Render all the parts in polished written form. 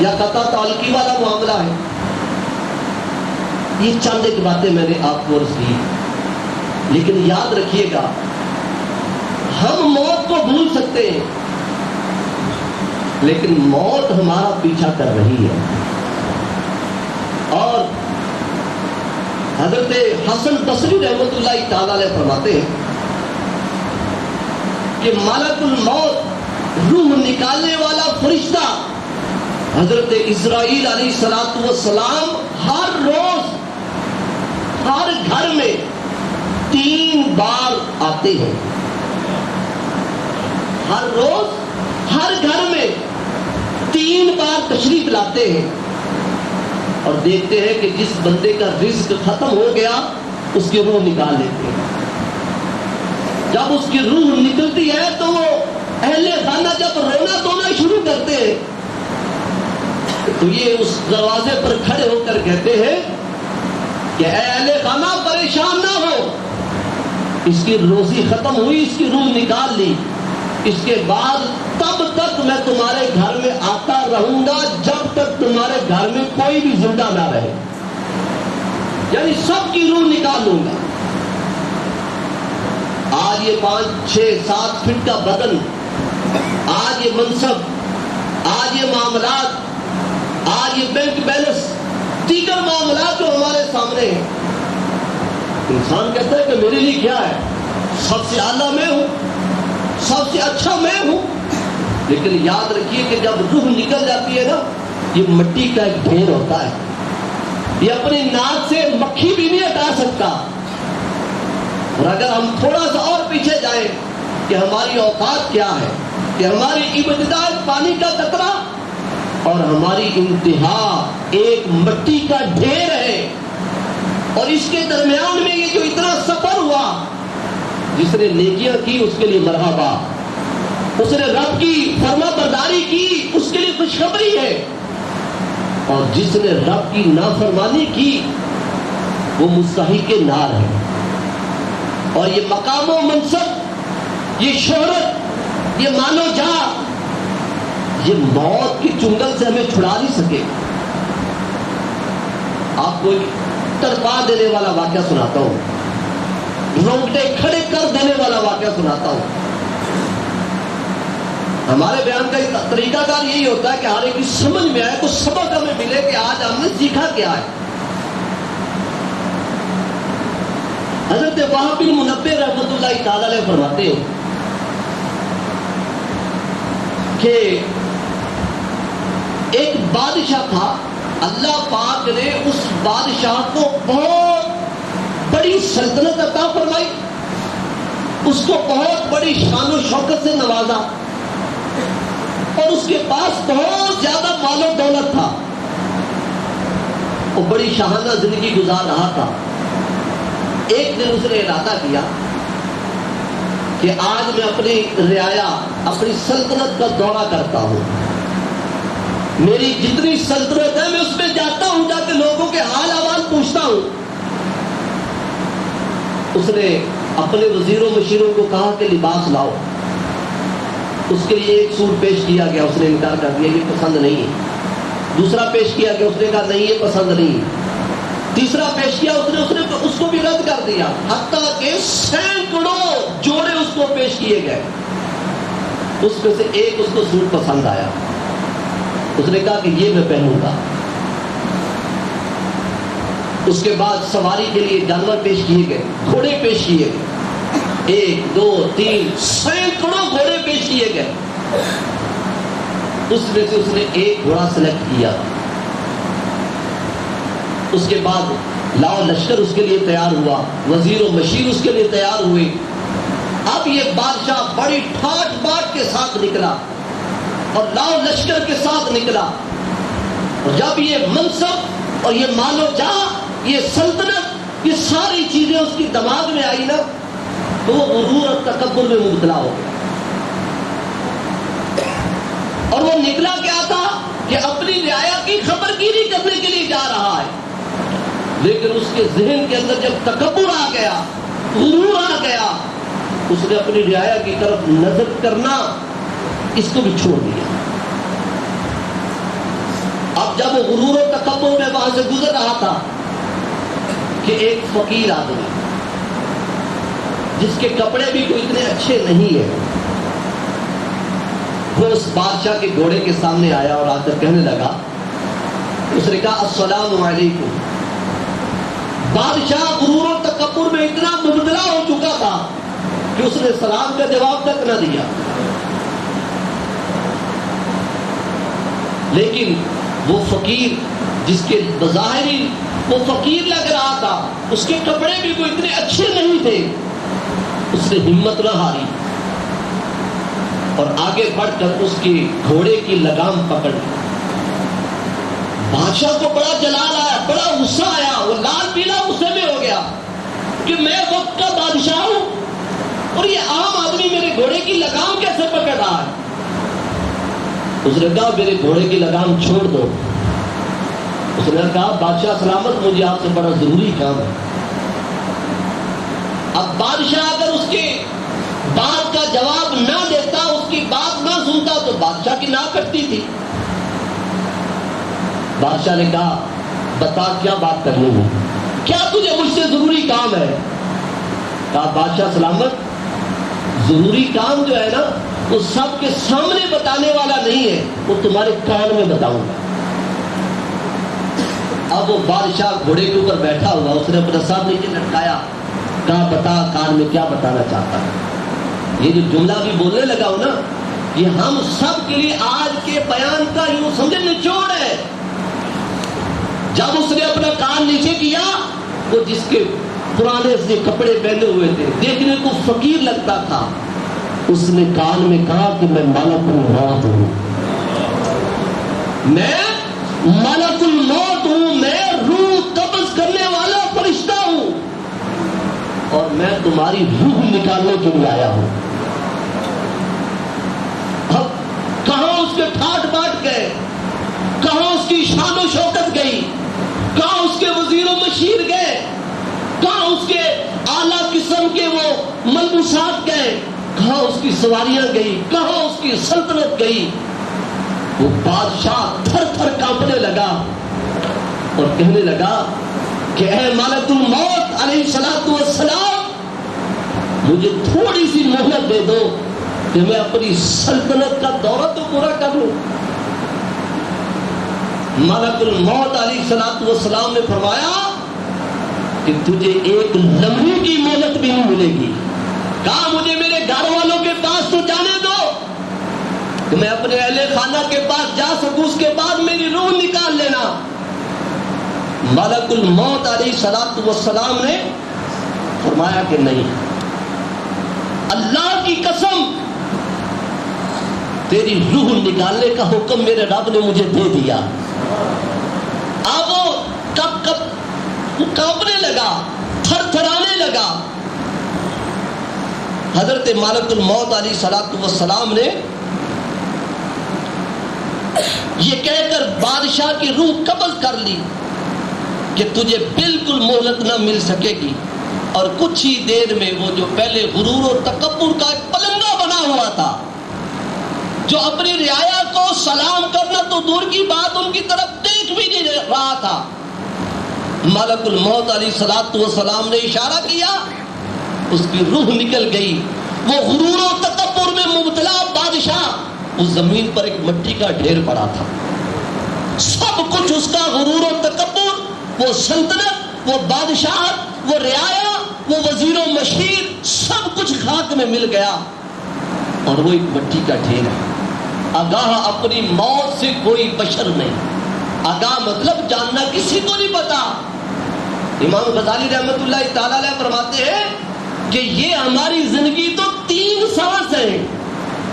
یا قطع تعلقی والا معاملہ ہے. یہ چند ایک باتیں میں نے آپ کو عرض کی، لیکن یاد رکھیے گا ہم موت کو بھول سکتے ہیں لیکن موت ہمارا پیچھا کر رہی ہے. اور حضرت حسن بصری رحمۃ اللہ تعالی علیہ فرماتے ہیں کہ ملک الموت روح نکالنے والا فرشتہ حضرت اسرائیل علیہ الصلوۃ والسلام ہر روز ہر گھر میں 3 بار آتے ہیں. ہر روز ہر گھر میں 3 بار تشریف لاتے ہیں اور دیکھتے ہیں کہ جس بندے کا رزق ختم ہو گیا اس کی روح نکال لیتے ہیں. جب اس کی روح نکلتی ہے تو وہ اہل خانہ جب رونا دھونا شروع کرتے ہیں تو یہ اس دروازے پر کھڑے ہو کر کہتے ہیں کہ اے اہل خانہ پریشان نہ ہو، اس کی روزی ختم ہوئی، اس کی روح نکال لی، اس کے بعد تب تک میں تمہارے گھر میں آتا رہوں گا جب تک تمہارے گھر میں کوئی بھی زندہ نہ رہے، یعنی سب کی روح نکال لوں گا. آج یہ 5 6 7 فٹ کا بدن، آج یہ منصب، آج یہ معاملات، آج یہ بینک بیلنس، دیگر معاملات جو ہمارے سامنے ہیں، انسان کہتا ہے کہ میرے لیے کیا ہے، سب سے اعلیٰ میں ہوں، سب سے اچھا میں ہوں. لیکن یاد رکھیے کہ جب روح نکل جاتی ہے نا، یہ مٹی کا ایک ڈھیر ہوتا ہے، یہ اپنی ناک سے مکھی بھی نہیں ہٹا سکتا. اور اگر ہم تھوڑا سا اور پیچھے جائیں کہ ہماری اوقات کیا ہے، کہ ہماری ابتدا پانی کا قطرہ اور ہماری انتہا ایک مٹی کا ڈھیر ہے، اور اس کے درمیان میں یہ جو اتنا سفر ہوا، جس نے نیکیاں کی اس کے لیے مرحبا، اس نے رب کی فرما برداری کی اس کے لیے خوشخبری ہے، اور جس نے رب کی نافرمانی کی وہ مستحق نار ہے. اور یہ مقام و منصب، یہ شہرت، یہ مانو جا، یہ موت کی چنگل سے ہمیں چھڑا نہیں سکے. آپ کو تڑپا دینے والا واقعہ سناتا ہوں، رونگٹے کھڑے کر دینے والا واقعہ سناتا ہوں. ہمارے بیان کا طریقہ کار یہی ہوتا ہے کہ ہر ایک کی سمجھ میں آئے، کچھ سبق ہمیں ملے کہ آج ہم نے سیکھا کیا ہے. حضرت وہب بن منبہ رحمۃ اللہ تعالی علیہ فرماتے ہیں کہ ایک بادشاہ تھا، اللہ پاک نے اس بادشاہ کو بہت بڑی سلطنت عطا فرمائی، اس کو بہت بڑی شان و شوکت سے نوازا، اور اس کے پاس بہت زیادہ مال و دولت تھا، وہ بڑی شاہانہ زندگی گزار رہا تھا. ایک دن اس نے ارادہ کیا کہ آج میں اپنی رعایا، اپنی سلطنت کا دورہ کرتا ہوں، میری جتنی سلطنت ہے میں اس میں جاتا ہوں، جا کے لوگوں کے حال احوال پوچھتا ہوں. اس نے اپنے وزیروں مشیروں کو کہا کہ لباس لاؤ. اس کے لیے ایک سوٹ پیش کیا گیا، اس نے انکار کر دیا، یہ پسند نہیں ہے. دوسرا پیش کیا گیا، اس نے کہا نہیں یہ پسند نہیں ہے. تیسرا پیش کیا، اس نے اس کو بھی رد کر دیا، حتیٰ کہ سینکڑوں جوڑے اس کو پیش کیے گئے. اس میں سے ایک اس کو سوٹ پسند آیا، اس نے کہا کہ یہ میں پہنوں گا. اس کے بعد سواری کے لیے جانور پیش کیے گئے، گھوڑے پیش کیے گئے، 1 2 3 سینکڑوں گھوڑے پیش کیے گئے. اس میں سے اس نے ایک گھوڑا سلیکٹ کیا. اس کے بعد لاؤ لشکر اس کے لیے تیار ہوا، وزیر و مشیر اس کے لیے تیار ہوئے. اب یہ بادشاہ بڑی ٹھاٹ باٹ کے ساتھ نکلا اور لاؤ لشکر کے ساتھ نکلا. اور جب یہ منصب اور یہ مال و جاہ، یہ سلطنت، یہ ساری چیزیں اس کی دماغ میں آئی نا، تو وہ غرور اور تکبر میں مبتلا ہو گیا. اور وہ نکلا کیا تھا کہ اپنی رعایا کی خبر گیری کرنے کے لیے جا رہا ہے، لیکن اس کے ذہن کے اندر جب تکبر آ گیا، غرور آ گیا، اس نے اپنی رعایا کی طرف نظر کرنا اس کو بھی چھوڑ دیا. جب وہ غرور و تکبر میں وہاں سے گزر رہا تھا کہ ایک فقیر آدمی جس کے کپڑے بھی کوئی اتنے اچھے نہیں ہیں، وہ اس بادشاہ کے گھوڑے کے سامنے آیا اور آ کر کہنے لگا، اس نے کہا السلام علیکم۔ بادشاہ غرور و تکبر میں اتنا مبتلا ہو چکا تھا کہ اس نے سلام کا جواب تک نہ دیا، لیکن وہ فقیر جس کے بظاہری وہ فقیر لگ رہا تھا، اس کے کپڑے بھی کوئی اتنے اچھے نہیں تھے، اس نے ہمت نہ ہاری اور آگے بڑھ کر اس کے گھوڑے کی لگام پکڑ لی۔ بادشاہ کو بڑا جلال آیا، بڑا غصہ آیا، وہ لال پیلا غصے میں ہو گیا کہ میں وقت کا بادشاہ ہوں اور یہ عام آدمی میرے گھوڑے کی لگام کیسے پکڑ رہا ہے؟ اس نے کہا میرے گھوڑے کی لگام چھوڑ دو۔ اس نے کہا بادشاہ سلامت، مجھے آپ سے بڑا ضروری کام ہے۔ اب بادشاہ اگر اس کے بات کا جواب نہ دیتا، اس کی بات نہ سنتا تو بادشاہ کی نہ کٹتی تھی۔ بادشاہ نے کہا بتا کیا بات کرنی ہے، کیا تجھے مجھ سے ضروری کام ہے؟ کہا بادشاہ سلامت، ضروری کام جو ہے نا وہ سب کے سامنے بتانے والا نہیں ہے، وہ تمہارے کان میں بتاؤں گا۔ اب وہ بادشاہ گھوڑے کے اوپر بیٹھا ہوا، اس نے اپنا سر نیچے لٹکایا، کہا بتا کان میں کیا بتانا چاہتا ہے۔ یہ جو جملہ بھی بولنے لگا ہوں نا، یہ ہم سب کے لیے آج کے بیان کا یوں سمجھے نچوڑ ہے۔ جب اس نے اپنا کان نیچے کیا، وہ جس کے پرانے سے کپڑے پہنے ہوئے تھے، دیکھنے کو فقیر لگتا تھا، اس نے کان میں کہا کہ میں ملک الموت ہوں، میں ملک الموت ہوں، میں روح قبض کرنے والا فرشتہ ہوں اور میں تمہاری روح نکالنے کے لیے آیا ہوں۔ اب کہاں اس کے ٹھاٹ باٹ گئے، کہاں اس کی شان و شوکت گئی، کہاں اس کے وزیر و مشیر گئے، کہاں اس کے اعلیٰ قسم کے وہ ملبوسات گئے، کہاں اس کی سواریاں گئی، کہاں اس کی سلطنت گئی۔ وہ بادشاہ تھر تھر کانپنے لگا اور کہنے لگا کہ اے ملک الموت علیہ السلام، مجھے تھوڑی سی مہلت دے دو کہ میں اپنی سلطنت کا دورہ تو پورا کر لوں۔ ملک الموت علیہ السلام نے فرمایا کہ تجھے ایک لمحے کی مہلت بھی نہیں ملے گی۔ کہا مجھے میرے گھر والوں کے پاس تو جانے دو کہ میں اپنے اہل خانہ کے پاس جا سکوں، اس کے بعد میری روح نکال لینا۔ ملک الموت علیہ السلام نے فرمایا کہ نہیں، اللہ کی قسم تیری روح نکالنے کا حکم میرے رب نے مجھے دے دیا۔ اب وہ کانپنے لگا، تھر تھرانے لگا۔ حضرت ملک الموت علیہ السلام نے یہ کہہ کر بادشاہ کی روح قبض کر لی کہ تجھے بالکل مہلت نہ مل سکے گی، اور کچھ ہی دیر میں وہ جو پہلے غرور اور تکبر کا ایک پلنگا بنا ہوا تھا، جو اپنی رعایا کو سلام کرنا تو دور کی بات ان کی طرف دیکھ بھی نہیں رہا تھا، ملک الموت علیہ السلام نے اشارہ کیا، اس کی روح نکل گئی۔ وہ غرور و تکبر میں مبتلا بادشاہ اس زمین پر ایک مٹی کا ڈھیر پڑا تھا، سب کچھ اس کا غرور و تکبر، وہ سلطنت، وہ بادشاہت، وہ رعایا، وہ وزیر و مشیر، سب کچھ خاک میں مل گیا اور وہ ایک مٹی کا ڈھیر ہے۔ آگاہ اپنی موت سے کوئی بشر نہیں، آگاہ مطلب جاننا کسی کو نہیں پتا۔ امام غزالی رحمت اللہ تعالی علیہ فرماتے ہیں کہ یہ ہماری زندگی تو 3 سانس ہے،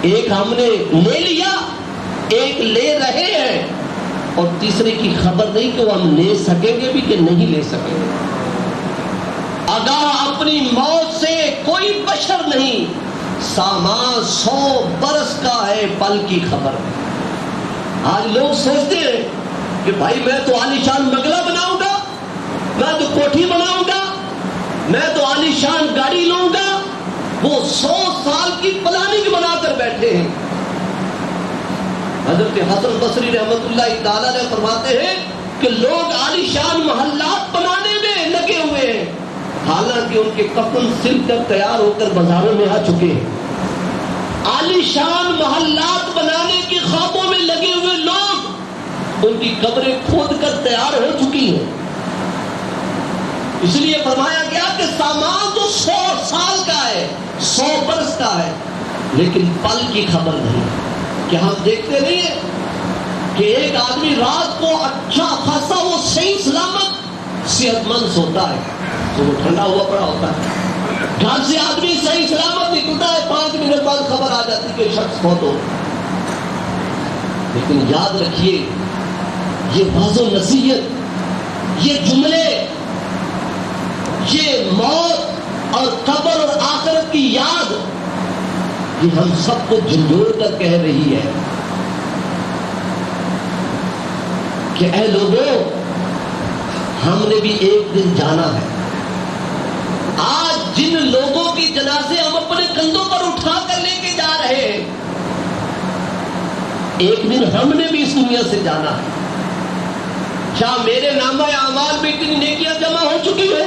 ایک ہم نے لے لیا، ایک لے رہے ہیں، اور تیسرے کی خبر نہیں کہ وہ ہم لے سکیں گے بھی کہ نہیں لے سکیں گے۔ آگاہ اپنی موت سے کوئی بشر نہیں، سامان 100 برس کا ہے، پل کی خبر۔ آج لوگ سوچتے ہیں کہ بھائی میں تو عالیشان بنگلہ بناؤں گا، میں تو کوٹھی بناؤں گا، میں تو عالیشان گاڑی لوں گا، وہ 100 سال کی پلاننگ بنا کر بیٹھے ہیں۔ حضرت حسن بصری رحمت اللہ تعالیٰ نے فرماتے ہیں کہ لوگ عالی شان محلات بنانے میں لگے ہوئے ہیں، حالانکہ ان کے کفن سل کر تیار ہو کر بازاروں میں آ چکے ہیں۔ عالی شان محلات بنانے کے خوابوں میں لگے ہوئے لوگ، ان کی قبریں کھود کر تیار ہو چکی ہیں۔ اس لیے فرمایا گیا کہ سامان تو 100 سال کا ہے، 100 برس کا ہے، لیکن پل کی خبر نہیں۔ کہ ہم دیکھتے نہیں ہیں کہ ایک آدمی رات کو اچھا خاصا وہ صحیح سلامت صحت مند سوتا ہے تو وہ ٹھنڈا ہوا پڑا ہوتا ہے، گھر سے آدمی صحیح سلامت نکلتا ہے، 5 منٹ بعد خبر آ جاتی کہ شخص فوت ہو۔ لیکن یاد رکھیے یہ وعظ و نصیحت، یہ جملے، یہ موت اور قبر اور آخرت کی یاد، یہ ہم سب کو جھنجھوڑ کر کہہ رہی ہے کہ اے لوگوں، ہم نے بھی ایک دن جانا ہے۔ آج جن لوگوں کی جنازے ہم اپنے کندھوں پر اٹھا کر لے کے جا رہے ہیں، ایک دن ہم نے بھی اس دنیا سے جانا ہے۔ کیا میرے نامہ اعمال میں اتنی نیکیاں جمع ہو چکی ہے؟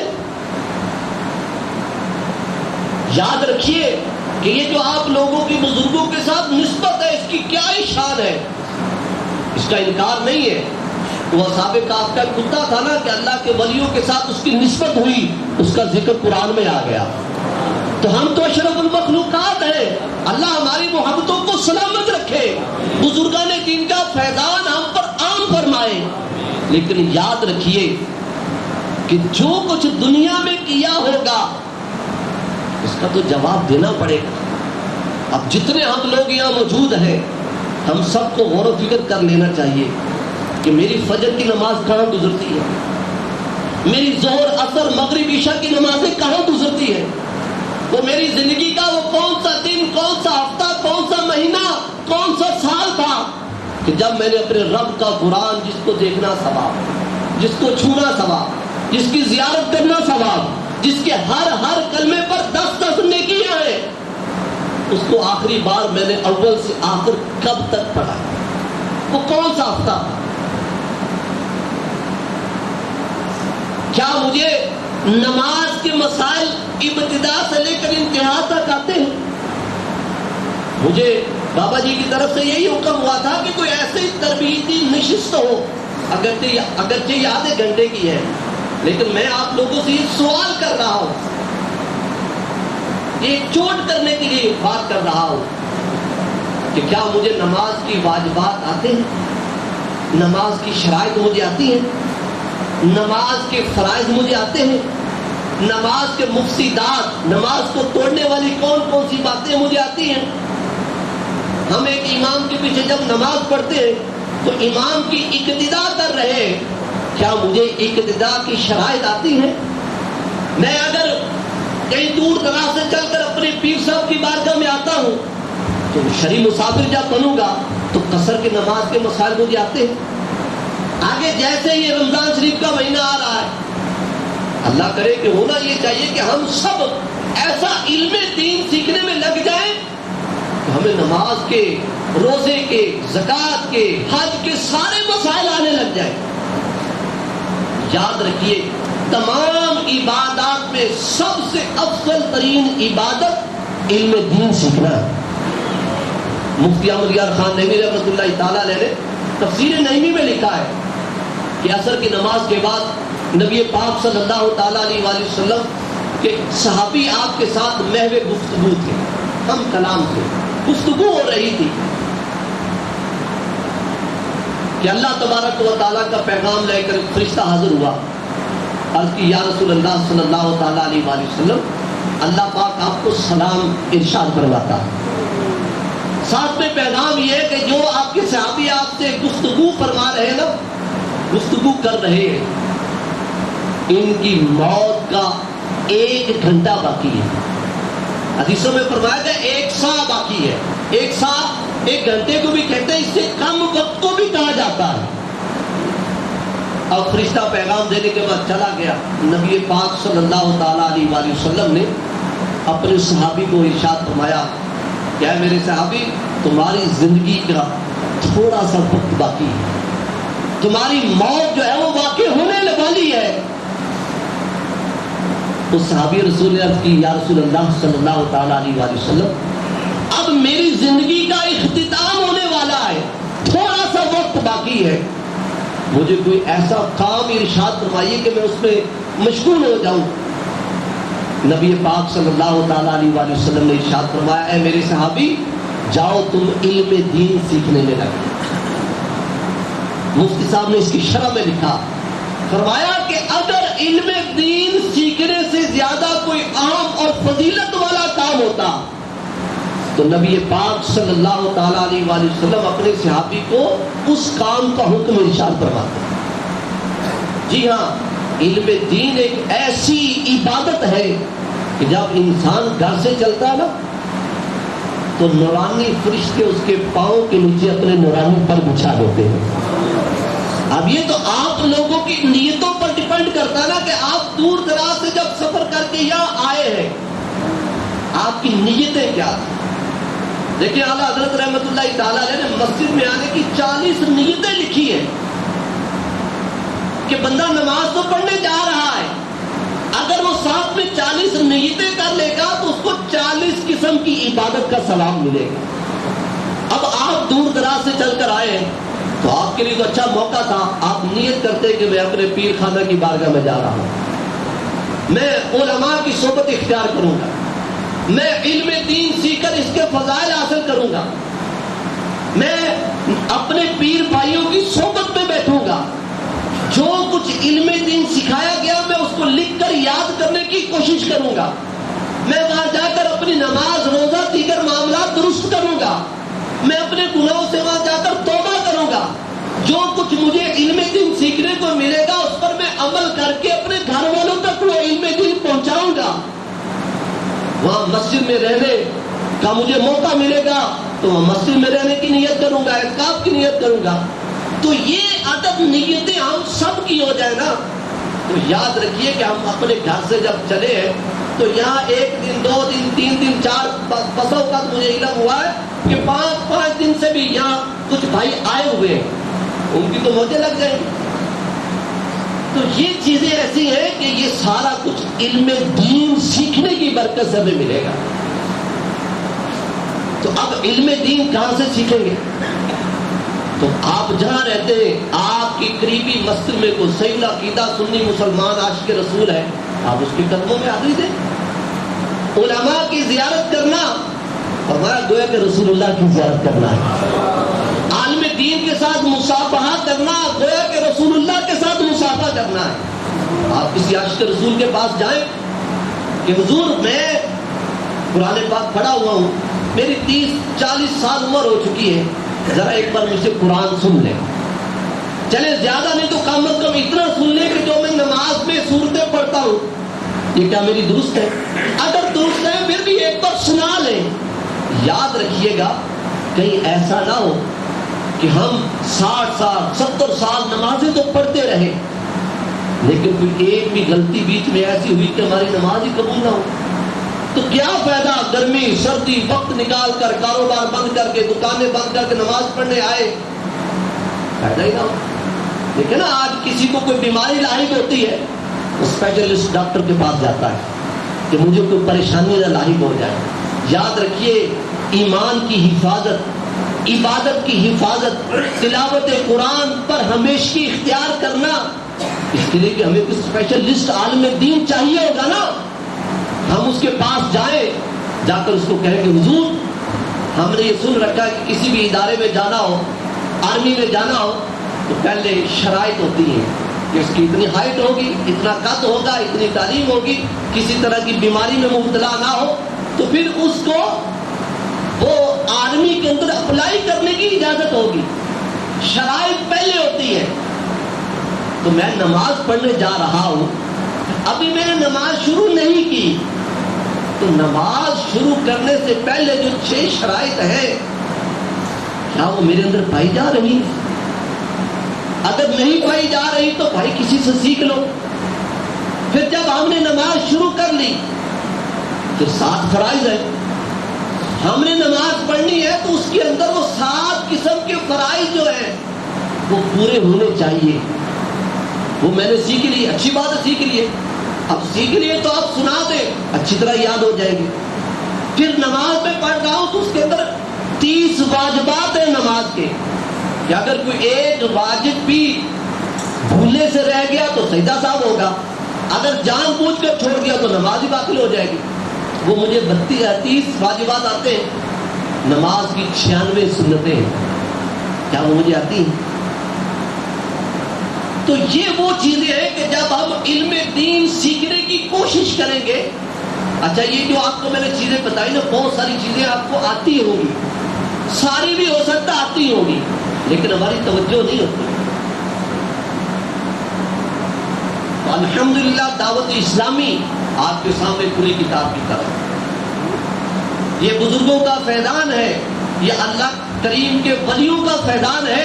یاد رکھیے کہ یہ جو آپ لوگوں کی بزرگوں کے ساتھ نسبت ہے، اس کی کیا ہی شان ہے، اس کا انکار نہیں ہے۔ وہ اصحاب کہف کا کتا تھا نا کہ اللہ کے ولیوں کے ساتھ اس کی نسبت ہوئی، اس کا ذکر قرآن میں آ گیا۔ تو ہم تو اشرف المخلوقات ہیں، اللہ ہماری محبتوں کو سلامت رکھے، بزرگان دین کا فیضان ہم پر عام فرمائے۔ لیکن یاد رکھیے کہ جو کچھ دنیا میں کیا ہوگا اس کا تو جواب دینا پڑے گا۔ اب جتنے ہم لوگ یہاں موجود ہیں، ہم سب کو غور و فکر کر لینا چاہیے کہ میری فجر کی نماز کہاں گزرتی ہے، میری ظہر عصر مغرب عشاء کی نمازیں کہاں گزرتی ہے، وہ میری زندگی کا وہ کون سا دن، کون سا ہفتہ، کون سا مہینہ، کون سا سال تھا کہ جب میں نے اپنے رب کا قرآن، جس کو دیکھنا ثواب، جس کو چھونا ثواب، جس کی زیارت کرنا ثواب، جس کے ہر کلمے پر 10 نیکیاں ہیں، اس کو آخری بار میں نے اول سے آخر کب تک پڑھا، وہ کون سا ہفتہ تھا؟ کیا مجھے نماز کے مسائل ابتدا سے لے کر انتہا تک آتے ہیں؟ مجھے بابا جی کی طرف سے یہی حکم ہوا تھا کہ کوئی ایسی تربیتی نشست ہو، اگرچہ یہ آدھے گھنٹے کی ہے، لیکن میں آپ لوگوں سے یہ سوال کر رہا ہوں، ایک چوٹ کرنے کے لیے بات کر رہا ہوں کہ کیا مجھے نماز کی واجبات آتے ہیں، نماز کی شرائط مجھے آتی ہیں، نماز کے فرائض مجھے آتے ہیں، نماز کے مفسدات، نماز کو توڑنے والی کون کون سی باتیں مجھے آتی ہیں۔ ہم ایک امام کے پیچھے جب نماز پڑھتے ہیں تو امام کی اقتدا کر رہے ہیں، کیا مجھے اقتدا کی شرائط آتی ہیں؟ میں اگر کہیں دور دراز سے چل کر اپنے پیر صاحب کی بارگاہ میں آتا ہوں تو شرعی مسافر جب بنوں گا تو قصر کی نماز کے مسائل مجھے آتے ہیں۔ آگے جیسے یہ رمضان شریف کا مہینہ آ رہا ہے، اللہ کرے کہ ہونا یہ چاہیے کہ ہم سب ایسا علم دین سیکھنے میں لگ جائیں کہ ہمیں نماز کے، روزے کے، زکوٰۃ کے، حج کے سارے مسائل آنے لگ جائیں۔ یاد رکھیے تمام عبادات میں سب سے افضل ترین عبادت علم دین سیکھنا ہے۔ مفتی احمد یار خان نعیمی رحمۃ اللہ تعالیٰ علیہ نے تفسیر نعیمی میں لکھا ہے کہ عصر کی نماز کے بعد نبی پاک صلی اللہ تعالیٰ علیہ وآلہ وسلم کے صحابی آپ کے ساتھ محو گفتگو تھے، ہم کلام تھے، گفتگو ہو رہی تھی کہ اللہ تبارک و تعالیٰ کا پیغام لے کر فرشتہ حاضر ہوا، عرض کی یا رسول اللہ صلی اللہ تعالیٰ علیہ وآلہ وسلم، اللہ پاک آپ کو سلام ارشاد فرماتا ہے، ساتھ میں پیغام یہ ہے کہ جو آپ کے صحابی آپ سے گفتگو فرما رہے ہیں نا، گفتگو کر رہے ہیں، ان کی موت کا 1 گھنٹہ باقی ہے۔ حدیثوں میں فرمایا گیا 1 سا باقی ہے، 1 سا 1 گھنٹے کو بھی کہتے ہیں، اس سے کم وقت کو بھی کہا جاتا ہے۔ اب فرشتہ پیغام دینے کے بعد چلا گیا، نبی پاک صلی اللہ تعالیٰ علیہ وآلہ وسلم نے اپنے صحابی کو ارشاد فرمایا کہ اے میرے صحابی، تمہاری زندگی کا تھوڑا سا وقت باقی ہے, تمہاری موت جو ہے وہ واقع ہونے والی ہے. اس صحابی رسول نے عرض کی, یا رسول اللہ صلی اللہ تعالیٰ علیہ وآلہ وسلم, اب میری زندگی کا اختتام ہونے والا ہے, تھوڑا سا وقت باقی ہے, مجھے کوئی ایسا کام ارشاد فرمائیے کہ میں اس میں مشغول ہو جاؤں. نبی پاک صلی اللہ تعالیٰ علیہ وآلہ وسلم نے ارشاد فرمایا, اے میرے صحابی, جاؤ تم علم دین سیکھنے میں لگے. مفتی صاحب نے اس کی شرح میں لکھا, فرمایا کہ اگر علم دین سیکھنے سے زیادہ کوئی اہم اور فضیلت والا کام ہوتا تو نبی پاک صلی اللہ تعالیٰ علیہ وآلہ وسلم اپنے صحابی کو اس کام کا حکم ارشاد فرماتے. جی ہاں, علم دین ایک ایسی عبادت ہے کہ جب انسان گھر سے چلتا ہے نا تو نورانی فرشتے اس کے پاؤں کے نیچے اپنے نورانی پر بچھا دیتے ہیں. اب یہ تو آپ لوگوں کی نیتوں پر ڈیپینڈ کرتا ہے نا کہ آپ دور دراز سے جب سفر کر کے یہاں آئے ہیں, آپ کی نیتیں کیا تھیں. دیکھیں اعلیٰ حضرت رحمت اللہ تعالیٰ علیہ نے مسجد میں آنے کی 40 نیتیں لکھی ہیں کہ بندہ نماز تو پڑھنے جا رہا ہے, اگر وہ ساتھ میں 40 نیتیں کر لے گا تو اس کو 40 قسم کی عبادت کا ثواب ملے گا. اب آپ دور دراز سے چل کر آئے ہیں تو آپ کے لیے تو اچھا موقع تھا, آپ نیت کرتے کہ میں اپنے پیر خانہ کی بارگاہ میں جا رہا ہوں, میں علماء کی صحبت اختیار کروں گا, میں علم دین سیکھ کر اس کے فضائل حاصل کروں گا, میں اپنے پیر بھائیوں کی صحبت میں بیٹھوں گا, جو کچھ علم دین سکھایا گیا میں اس کو لکھ کر یاد کرنے کی کوشش کروں گا, میں وہاں جا کر اپنی نماز روزہ دیگر معاملات درست کروں گا, میں اپنے گناہوں سے وہاں جا کر توبہ کروں گا, جو کچھ مجھے علم دین سیکھنے کو ملے گا اس پر میں عمل کر کے اپنے گھر والوں تک وہ علم دین پہنچاؤں گا. وہاں مسجد میں رہنے کا مجھے موقع ملے گا تو وہاں مسجد میں رہنے کی نیت کروں گا, اعتکاف کی نیت کروں گا. تو یہ عدد نیتیں ہم سب کی ہو جائے نا تو یاد رکھیے کہ ہم اپنے گھر سے جب چلے ہیں تو یہاں 1 دن 2 دن 3 دن 4 بسوں کا مجھے علم ہوا ہے کہ 5 دن سے بھی یہاں کچھ بھائی آئے ہوئے ہیں, ان کی تو موجیں لگ جائیں گی. تو یہ چیزیں ایسی ہیں کہ یہ سارا کچھ علم دین سیکھنے کی برکت سے ہمیں ملے گا. تو اب علم دین کہاں سے سیکھیں گے؟ تو آپ جہاں رہتے ہیں آپ کی قریبی مسجد میں کوئی صحیح العقیدہ سنی مسلمان عاشق رسول ہے, آپ اس کے قدموں میں حاضری دیں. علماء کی زیارت کرنا فرمایا گویا کہ رسول اللہ کی زیارت کرنا ہے. عالم دین کے ساتھ مصافحہ کرنا گویا کہ رسول اللہ کے ساتھ مصافحہ کرنا ہے. آپ کسی عاشق رسول کے پاس جائیں کہ حضور میں قرآن پاک پڑھا ہوا ہوں, میری 30-40 سال عمر ہو چکی ہے, ذرا ایک بار مجھ سے قرآن سن لیں. چلے زیادہ نہیں تو کم از کم اتنا سن لیں کہ جو میں نماز میں سورتیں پڑھتا ہوں یہ کیا میری درست ہے؟ اگر درست ہے پھر بھی ایک بار سنا لیں. یاد رکھیے گا کہیں ایسا نہ ہو کہ ہم 60 سال 70 سال نمازیں تو پڑھتے رہے لیکن کوئی ایک بھی غلطی بیچ میں ایسی ہوئی کہ ہماری نماز ہی قبول نہ ہو. تو کیا فائدہ گرمی سردی وقت نکال کر کاروبار بند کر کے دکانیں بند کر کے نماز پڑھنے آئے, فائدہ ہی نہ ہو. دیکھیں نا آج کسی کو کوئی بیماری لاحق ہوتی ہے اسپیشلسٹ ڈاکٹر کے پاس جاتا ہے کہ مجھے کوئی پریشانی نہ لاحق ہو جائے. یاد رکھیے ایمان کی حفاظت, عبادت کی حفاظت, تلاوت قرآن پر ہمیشگی اختیار کرنا, اس کے لیے کہ ہمیں کوئی اسپیشلسٹ عالم دین چاہیے ہوگا نا. ہم اس کے پاس جائیں, جا کر اس کو کہیں کہ حضور ہم نے یہ سن رکھا ہے کہ کسی بھی ادارے میں جانا ہو, آرمی میں جانا ہو تو پہلے شرائط ہوتی ہیں کہ اس کی اتنی ہائٹ ہوگی, اتنا قد ہوگا, اتنی تعلیم ہوگی, کسی طرح کی بیماری میں مبتلا نہ ہو, تو پھر اس کو وہ آرمی کے اندر اپلائی کرنے کی اجازت ہوگی. شرائط پہلے ہوتی ہے. تو میں نماز پڑھنے جا رہا ہوں, ابھی میں نے نماز شروع نہیں کی, تو نماز شروع کرنے سے پہلے جو 6 شرائط ہیں کیا وہ میرے اندر پائی جا رہی ہیں؟ اگر نہیں پائی جا رہی تو بھائی کسی سے سیکھ لو. پھر جب ہم نے نماز شروع کر لی تو 7 فرائض ہیں, ہم نے نماز پڑھنی ہے تو اس کے اندر وہ 7 قسم کے فرائض جو ہیں وہ پورے ہونے چاہیے. وہ میں نے سیکھ لی, اچھی بات ہے, سیکھ لیے. اب سیکھ لیے تو آپ سنا دیں, اچھی طرح یاد ہو جائے گی. پھر نماز میں پڑھ رہا ہوں تو اس کے اندر 30 واجبات ہیں نماز کے, کہ اگر کوئی ایک واجب بھی بھولنے سے رہ گیا تو سجدہ صاحب ہوگا, اگر جان بوجھ کر چھوڑ دیا تو نماز ہی باطل ہو جائے گی. وہ مجھے 30 واجبات آتے ہیں. نماز کی 96 سنتیں ہیں, کیا وہ مجھے آتی ہیں؟ تو یہ وہ چیزیں ہیں کہ جب ہم علم دین سیکھنے کی کوشش کریں گے. اچھا, یہ جو آپ کو میں نے چیزیں بتائی نا, بہت ساری چیزیں آپ کو آتی ہوں گی, ساری بھی ہو سکتا آتی ہوں گی, لیکن ہماری توجہ نہیں ہوتی. الحمدللہ دعوت اسلامی آپ کے سامنے پوری کتاب کی طرح, یہ بزرگوں کا فیضان ہے, یہ اللہ کریم کے ولیوں کا فیضان ہے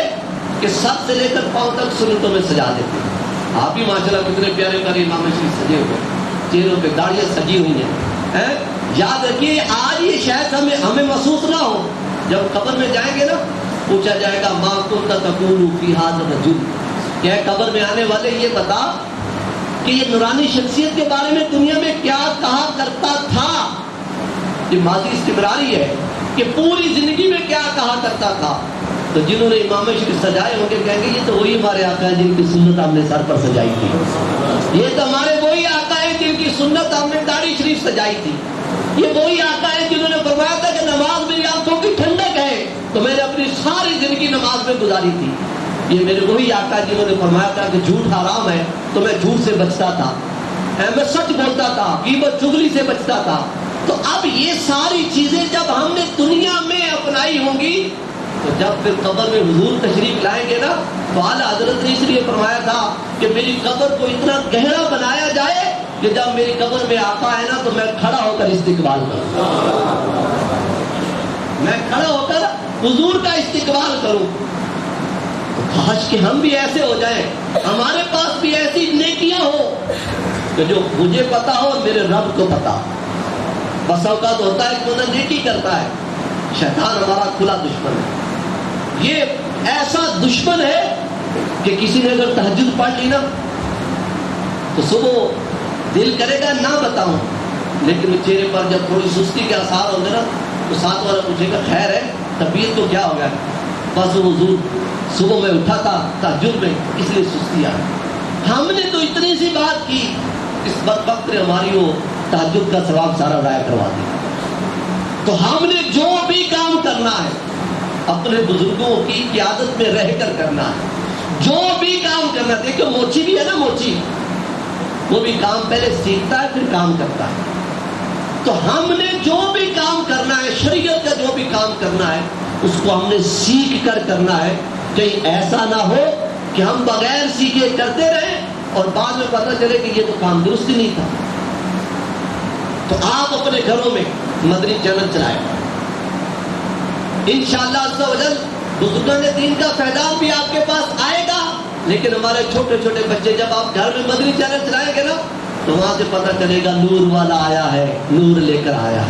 کہ سر سے لے کر پاؤں تک سنتوں میں سجا دیتے ہیں. آپ بھی ماشاءاللہ کتنے پیارے پیارے امام شریف سجے ہوئے, چہروں پہ داڑیاں سجی ہوئی ہیں. یاد رکھیے, آج یہ شاید ہمیں محسوس نہ ہو, جب قبر میں جائیں گے نا پوچھا جائے گا ما کنت تقول فی ھذا الرجل, کہ قبر میں آنے والے یہ بتا کہ یہ نورانی شخصیت کے بارے میں دنیا میں کیا کہا کرتا تھا. یہ ماضی استمراری ہے کہ پوری زندگی میں کیا کہا کرتا تھا. تو جنہوں نے امام شریف سجائے ہوں گے کہیں گے یہ تو وہی ہمارے آقا ہیں جن کی سنت ہم نے سر پر سجائی تھی, یہ تو ہمارے وہی آقا ہیں جن کی سنت ہم نے داڑھی شریف سجائی تھی, یہ وہی آقا ہیں جنہوں نے فرمایا تھا کہ نماز میری آنکھوں کی ٹھنڈک ہے تو میں نے اپنی ساری زندگی نماز میں گزاری تھی. یہ میرے وہی آقا ہیں جنہوں نے فرمایا تھا کہ جھوٹ حرام ہے تو میں جھوٹ سے بچتا تھا, میں سچ بولتا تھا, غیبت چغلی سے بچتا تھا. تو اب یہ ساری چیزیں جب ہم نے دنیا میں اپنائی ہوں گی تو جب پھر قبر میں حضور تشریف لائیں گے نا تو اعلیٰ حضرت نے اس لیے فرمایا تھا کہ میری قبر کو اتنا گہرا بنایا جائے کہ جب میری قبر میں آقا ہے نا تو میں کھڑا ہو کر استقبال کروں, میں کھڑا ہو کر حضور کا استقبال کروں. کاش کہ ہم بھی ایسے ہو جائیں, ہمارے پاس بھی ایسی نیکیاں ہو کہ جو مجھے پتا ہو میرے رب کو پتا. بس اوقات ہوتا ہے کہ وہ نیکی کرتا ہے, شیطان ہمارا کھلا دشمن ہے. یہ ایسا دشمن ہے کہ کسی نے اگر تہجد پڑھ لی نا تو صبح دل کرے گا نہ بتاؤں, لیکن چہرے پر جب تھوڑی سستی کے آثار ہوں گے نا تو ساتھ والا پوچھے گا خیر ہے, طبیعت کو کیا ہو گیا؟ بس حضور صبح میں اٹھا تھا تہجد میں اس لیے سستی آئی. ہم نے تو اتنی سی بات کی, اس بدبخت نے ہماری وہ تہجد کا ثواب سارا ضائع کروا دیا. تو ہم نے جو بھی کام کرنا ہے اپنے بزرگوں کی قیادت میں رہ کر کرنا ہے, جو بھی کام کرنا. دیکھو موچی بھی ہے نا, موچی وہ بھی کام پہلے سیکھتا ہے پھر کام کرتا ہے. تو ہم نے جو بھی کام کرنا ہے, شریعت کا جو بھی کام کرنا ہے اس کو ہم نے سیکھ کر کرنا ہے. کہیں ایسا نہ ہو کہ ہم بغیر سیکھے کرتے رہیں اور بعد میں پتہ چلے کہ یہ تو کام درست ہی نہیں تھا. تو آپ اپنے گھروں میں مدنی چینل چلائیں, انشاءاللہ عز و جل بزرگان دین کا فیضان بھی آپ کے پاس آئے گا. لیکن ہمارے چھوٹے چھوٹے بچے جب آپ گھر میں مدنی چینل چلائیں گے نا تو وہاں سے پتہ چلے گا نور والا آیا ہے, نور لے کر آیا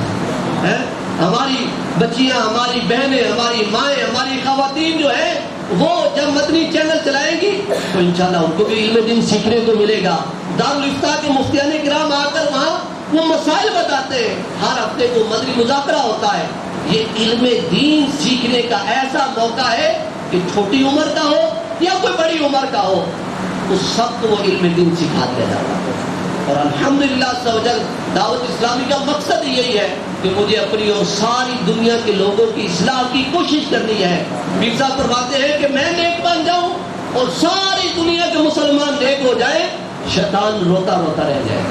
ہے. ہماری بچیاں, ہماری بہنیں, ہماری مائیں, ہماری خواتین جو ہیں وہ جب مدنی چینل چلائیں گی تو انشاءاللہ ان کو بھی علم دین سیکھنے کو ملے گا. دارالافتاء کے مفتیان کرام آ کر وہاں وہ مسائل بتاتے ہیں, ہر ہفتے کو مدنی مذاکرہ ہوتا ہے. یہ علم دین سیکھنے کا ایسا موقع ہے کہ چھوٹی عمر کا ہو یا کوئی بڑی عمر کا ہو اس سب کو وہ علم دین سکھا دیا جاتا ہے. اور الحمدللہ سوجل دعوت اسلامی کا مقصد یہی ہے کہ مجھے اپنی اور ساری دنیا کے لوگوں کی اصلاح کی کوشش کرنی ہے. میر صاحب فرماتے ہیں کہ میں نیک بن جاؤں اور ساری دنیا کے مسلمان نیک ہو جائیں, شیطان روتا روتا رہ جائے.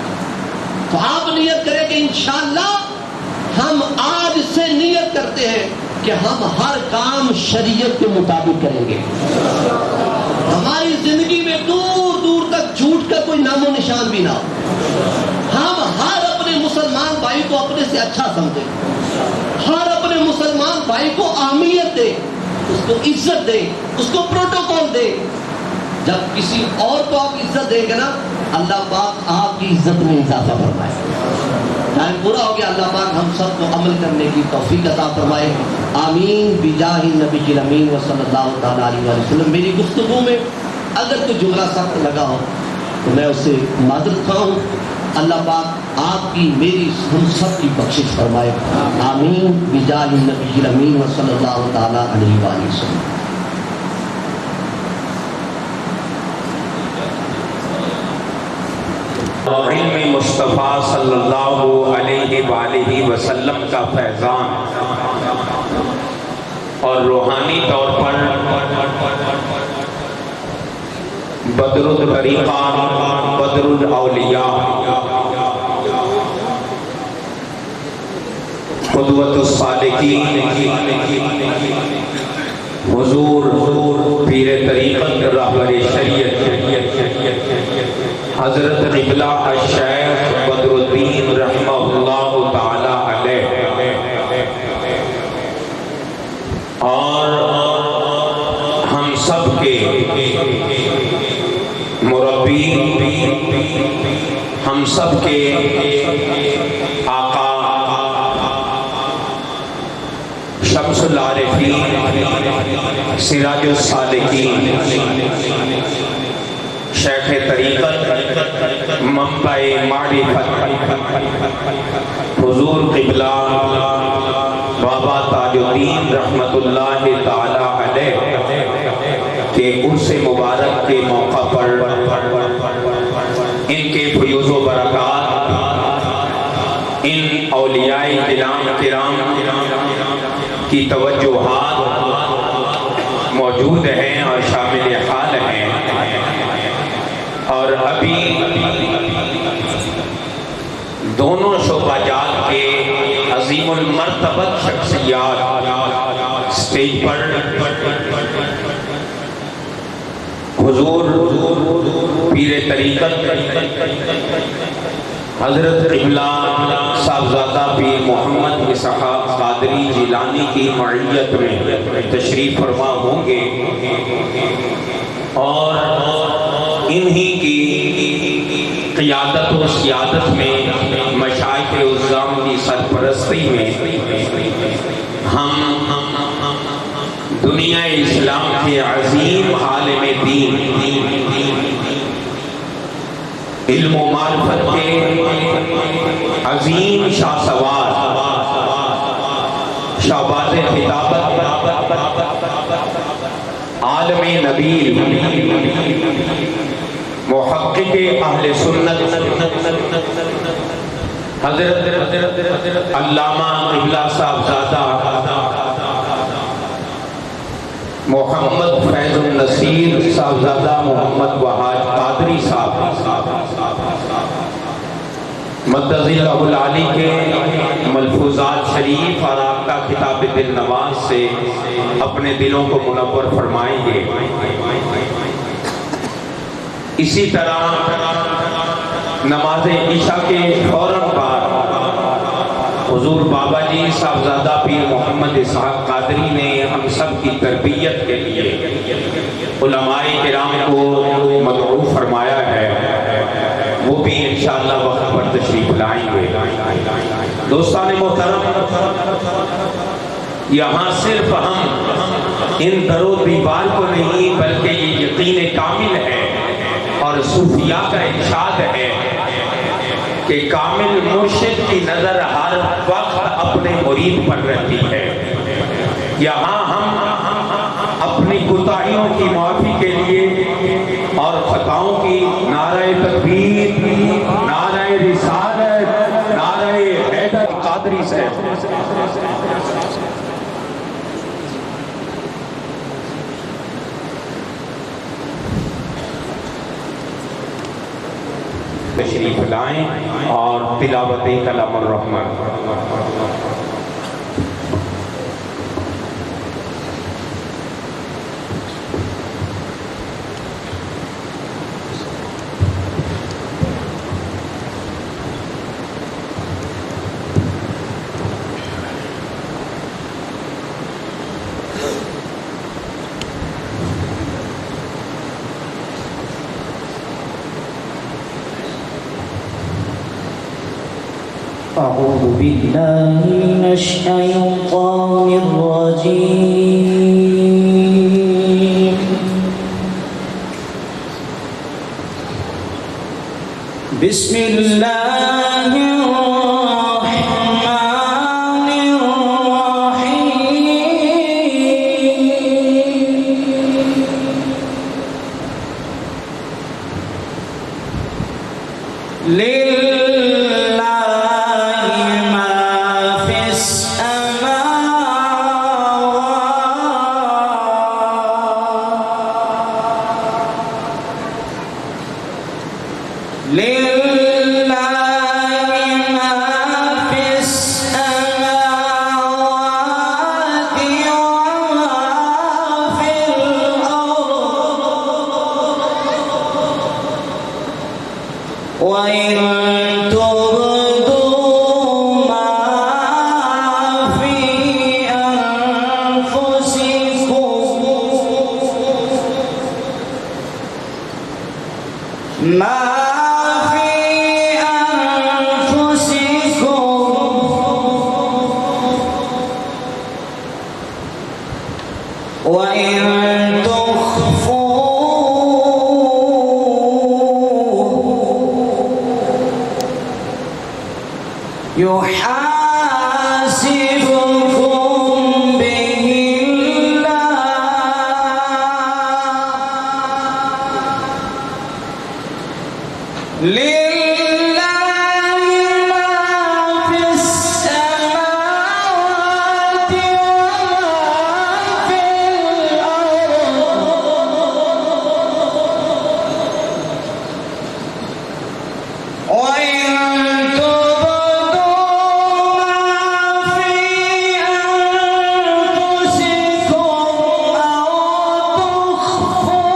تو آپ نیت کریں کہ انشاءاللہ ہم آج سے نیت کرتے ہیں کہ ہم ہر کام شریعت کے مطابق کریں گے. ہماری زندگی میں دور دور تک جھوٹ کا کوئی نام و نشان بھی نہ ہو. ہم ہر اپنے مسلمان بھائی کو اپنے سے اچھا سمجھیں, ہر اپنے مسلمان بھائی کو اہمیت دیں, اس کو عزت دیں, اس کو پروٹوکول دیں. جب کسی اور کو آپ عزت دیں گے نا اللہ پاک آپ کی عزت میں اضافہ فرمائے. ٹائم پورا ہو گیا. اللہ پاک ہم سب کو عمل کرنے کی توفیق عطا فرمائے. آمین بجاہ النبی الامین و صلی اللہ تعالیٰ علیہ وسلم. میری گفتگو میں اگر کوئی جملہ سخت لگا ہو تو میں اسے معذرت خواہ ہوں. اللہ پاک آپ کی میری ہم سب کی بخشش فرمائے. آمین بجاہ النبی الامین و صلی اللہ تعالیٰ علیہ وسلم. علم مصطفیٰ صلی اللہ علیہ وآلہ وسلم کا فیضان اور روحانی طور پر بدر الطریقہ بدر الاولیاء قدوۃ الصالحین حضور پیر طریقت رہبر شریعت حضرت قبلہ الشیخ بدر الدین رحمہ اللہ تعالی علیہ اور ہم سب کے مربی ہم سب کے آقا شمس العارفین سراج السالکین شیخ طریقت منبع معرفت حضور قبلہ بابا تاج الدین رحمت اللہ تعالی علیہ کے عرس مبارک کے موقع پر ان کے فیوز و برکات ان اولیاء کرام کی توجہات موجود ہیں اور شامل حال ہیں. اور ابھی دونوں شعبہ جات کے عظیم المرتبت شخصیات سٹیج پر حضور پیر طریقت حضرت قبلہ صاحبزادہ پیر محمد اسحاق قادری جیلانی کی معیت میں تشریف فرما ہوں گے اور انہی کی قیادت و سیادت میں مشائخ عظام کی سرپرستی میں ہم دنیا اسلام کے عظیم عالم دین علم و معرفت کے عظیم شاہ سوار شہباز خطابت عالم نبیل محقق اہل سنت حضرت علامہ قبلہ صاحبزادہ محمد فیض النصیر صاحبزادہ محمد وحاج قادری صاحب مدد اللہ العالی کے ملفوظات شریف اور آپ کا خطاب دل نواز سے اپنے دلوں کو منور فرمائیں گے. اسی طرح نماز عشاء کے فوراً بعد حضور بابا جی صاحبزادہ پیر محمد اسحاق قادری نے ہم سب کی تربیت کے لیے علماء کرام کو مدعو فرمایا ہے، وہ بھی انشاءاللہ وقت پر تشریف لائیں گے. دوستان محترم، یہاں صرف ہم ان در و دیوار کو نہیں بلکہ یہ یقین کامل ہے اور صوفیاء کا ارشاد ہے کہ کامل مرشد کی نظر ہر وقت اپنے مرید پر رہتی ہے. یہاں ہم اپنی کوتاہیوں کی معافی کے لیے اور خطاؤں کی نعرہ تکبیر، نعرہ رسالت، نعرہ حیدر قادری سے تشریف لائیں اور تلاوت کلام الرحمن. أعوذ بالله من الشيطان الرجيم بسم الله الرحمن الرحيم لله ما في السماوات لله ما في السماوات وما في الأرض وإن تبدوا ما في أنفسكم وإن تخفوه يحاسبكم به الله لله ما في السماوات وما في الأرض وإن تبدوا ما في أنفسكم أو تخفوه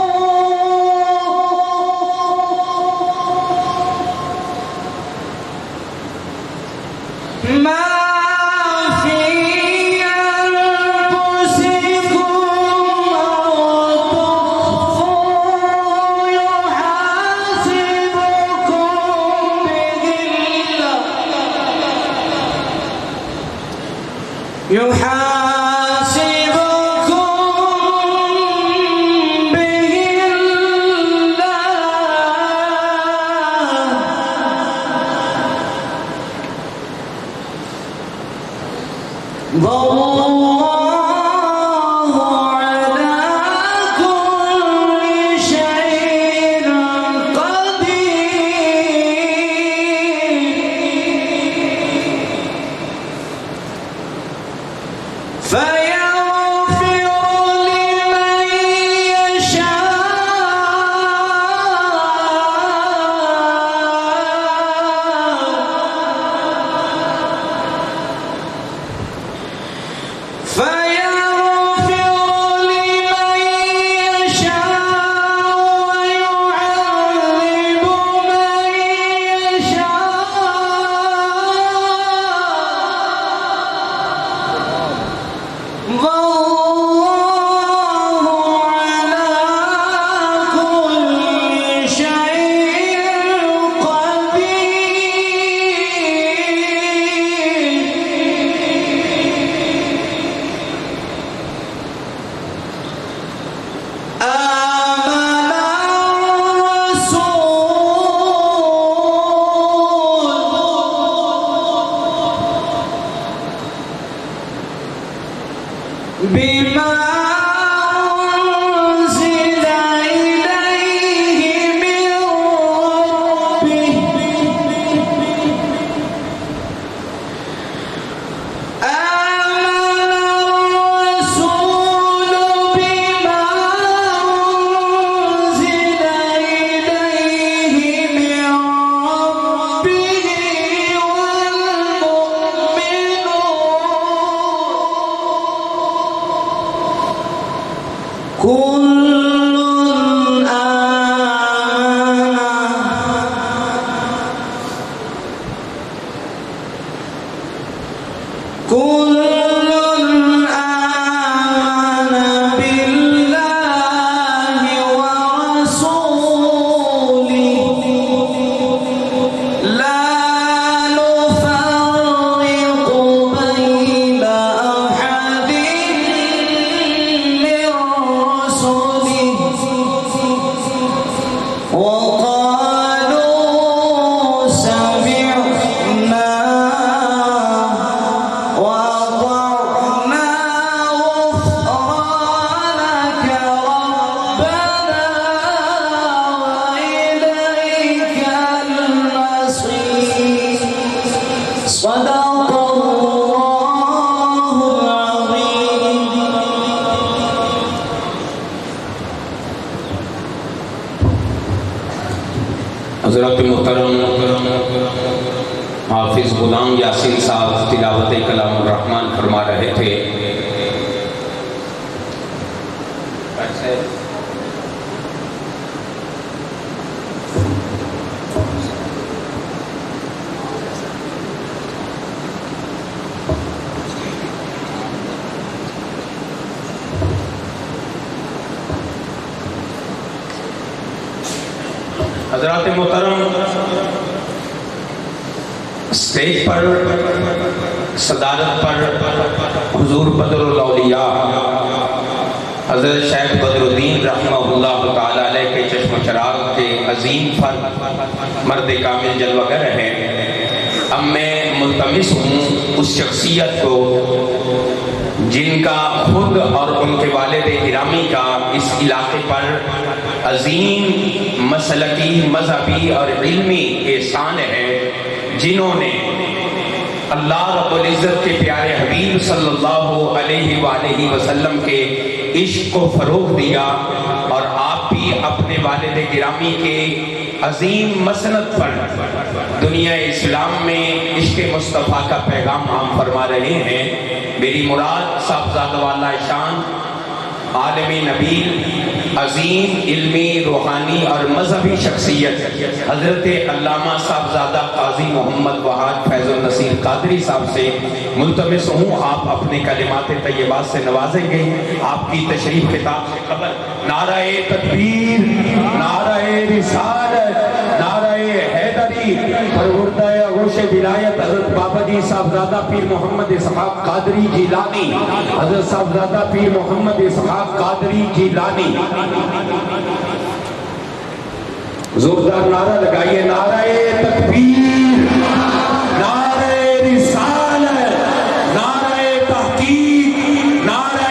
حضرت محترم حافظ غلام یاسین صاحب تلاوت کلام الرحمن فرما رہے تھے. حضرات محترم، اسٹیج پر صدارت پر حضور بدر الاولیاء حضرت شیخ بدر الدین رحمہ اللہ تعالیٰ علیہ کے چشم و چراغ کے عظیم فرد مرد کامل جلوگر ہیں. اب میں ملتمس ہوں اس شخصیت کو جن کا خود اور ان کے والد گرامی کا اس علاقے پر عظیم مسلکی، مذہبی اور علمی احسان ہے، جنہوں نے اللہ رب العزت کے پیارے حبیب صلی اللہ علیہ وآلہ وسلم کے عشق کو فروغ دیا، اور آپ بھی اپنے والد گرامی کے عظیم مسند پر دنیا اسلام میں عشق مصطفیٰ کا پیغام عام فرما رہے ہیں. میری مراد صاحبزادہ والا شان، عالمی نبیل، عظیم علمی، روحانی اور مذہبی شخصیت حضرت علامہ صاحبزادہ قاضی محمد وحاد فیض النصیر قادری صاحب سے ملتمس ہوں آپ اپنے کلمات طیبات سے نوازیں گے. آپ کی تشریف خطاب سے قبل نعرہ تکبیر، نعرہ رسالت، نعرہ حیدری، پروردہ آغوش ولایت حضرت بابا جی صاحبزادہ پیر محمد اسحاق قادری جیلانی، حضرت صاحبزادہ پیر محمد اسحاق قادری جیلانی. زوردار نعرہ لگائیے، نعرہ تکبیر، نعرہ رسالت، نعرہ تحقیق، نعرہ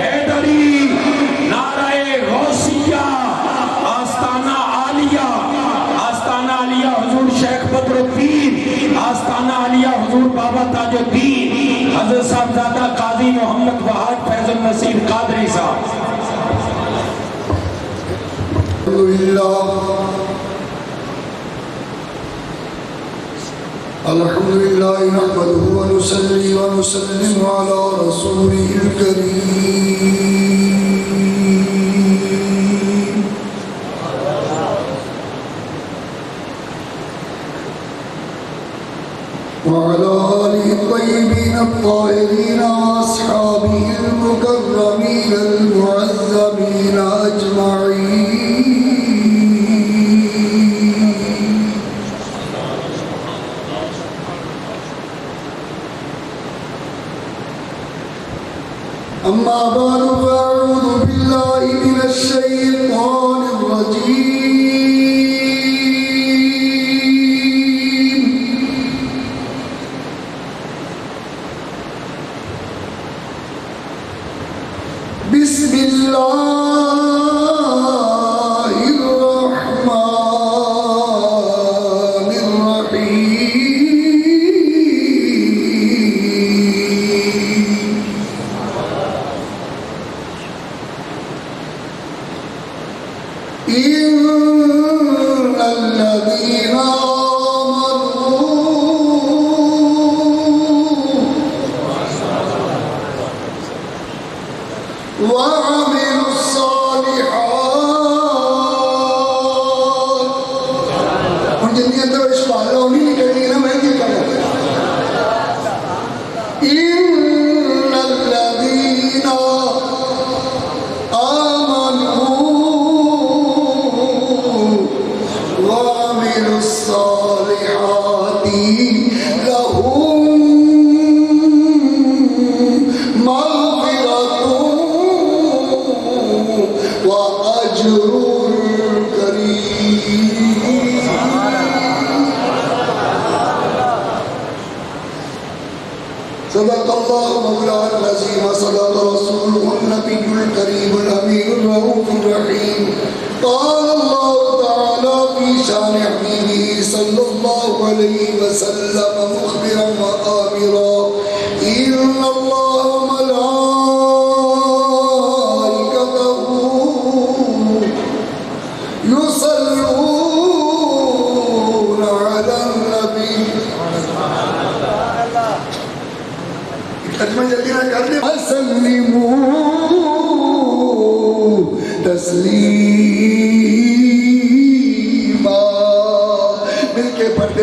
حیدری، نعرہ غوثیہ، آستانہ عالیہ، آستانہ عالیہ حضور شیخ بدر الدین، آستانہ عالیہ حضور بابا تاج الدین حضرت صاحبزادہ قاضی محمد وحاد فیض النصیر قادری صاحب. الحمدللہ نحمده ونصلي ونسلم على رسوله الكريم وعلى آله الطيبين الطاهرين وأصحابه المكرمين المعظمين أجمعين. أما بعد فأعوذ بالله من الشيطان الرجيم. بسم الله الرحمن الرحيم. إن الذين آمنوا وعملوا الصالحات، ہن جن اندر اشبال نہیں نکلنی نا میں کی کروں. إن الذين آمنوا وعملوا الصالحات لهم مغفرة وأجر كريم. صدق الله مولانا العظيم وصدق رسوله النبي الكريم الأمين الرؤوف الرحيم. قال الله تعالى في شان حبيبه صلى الله عليه وسلم مخبرا وآمرا: إن الله وملائكته يصلون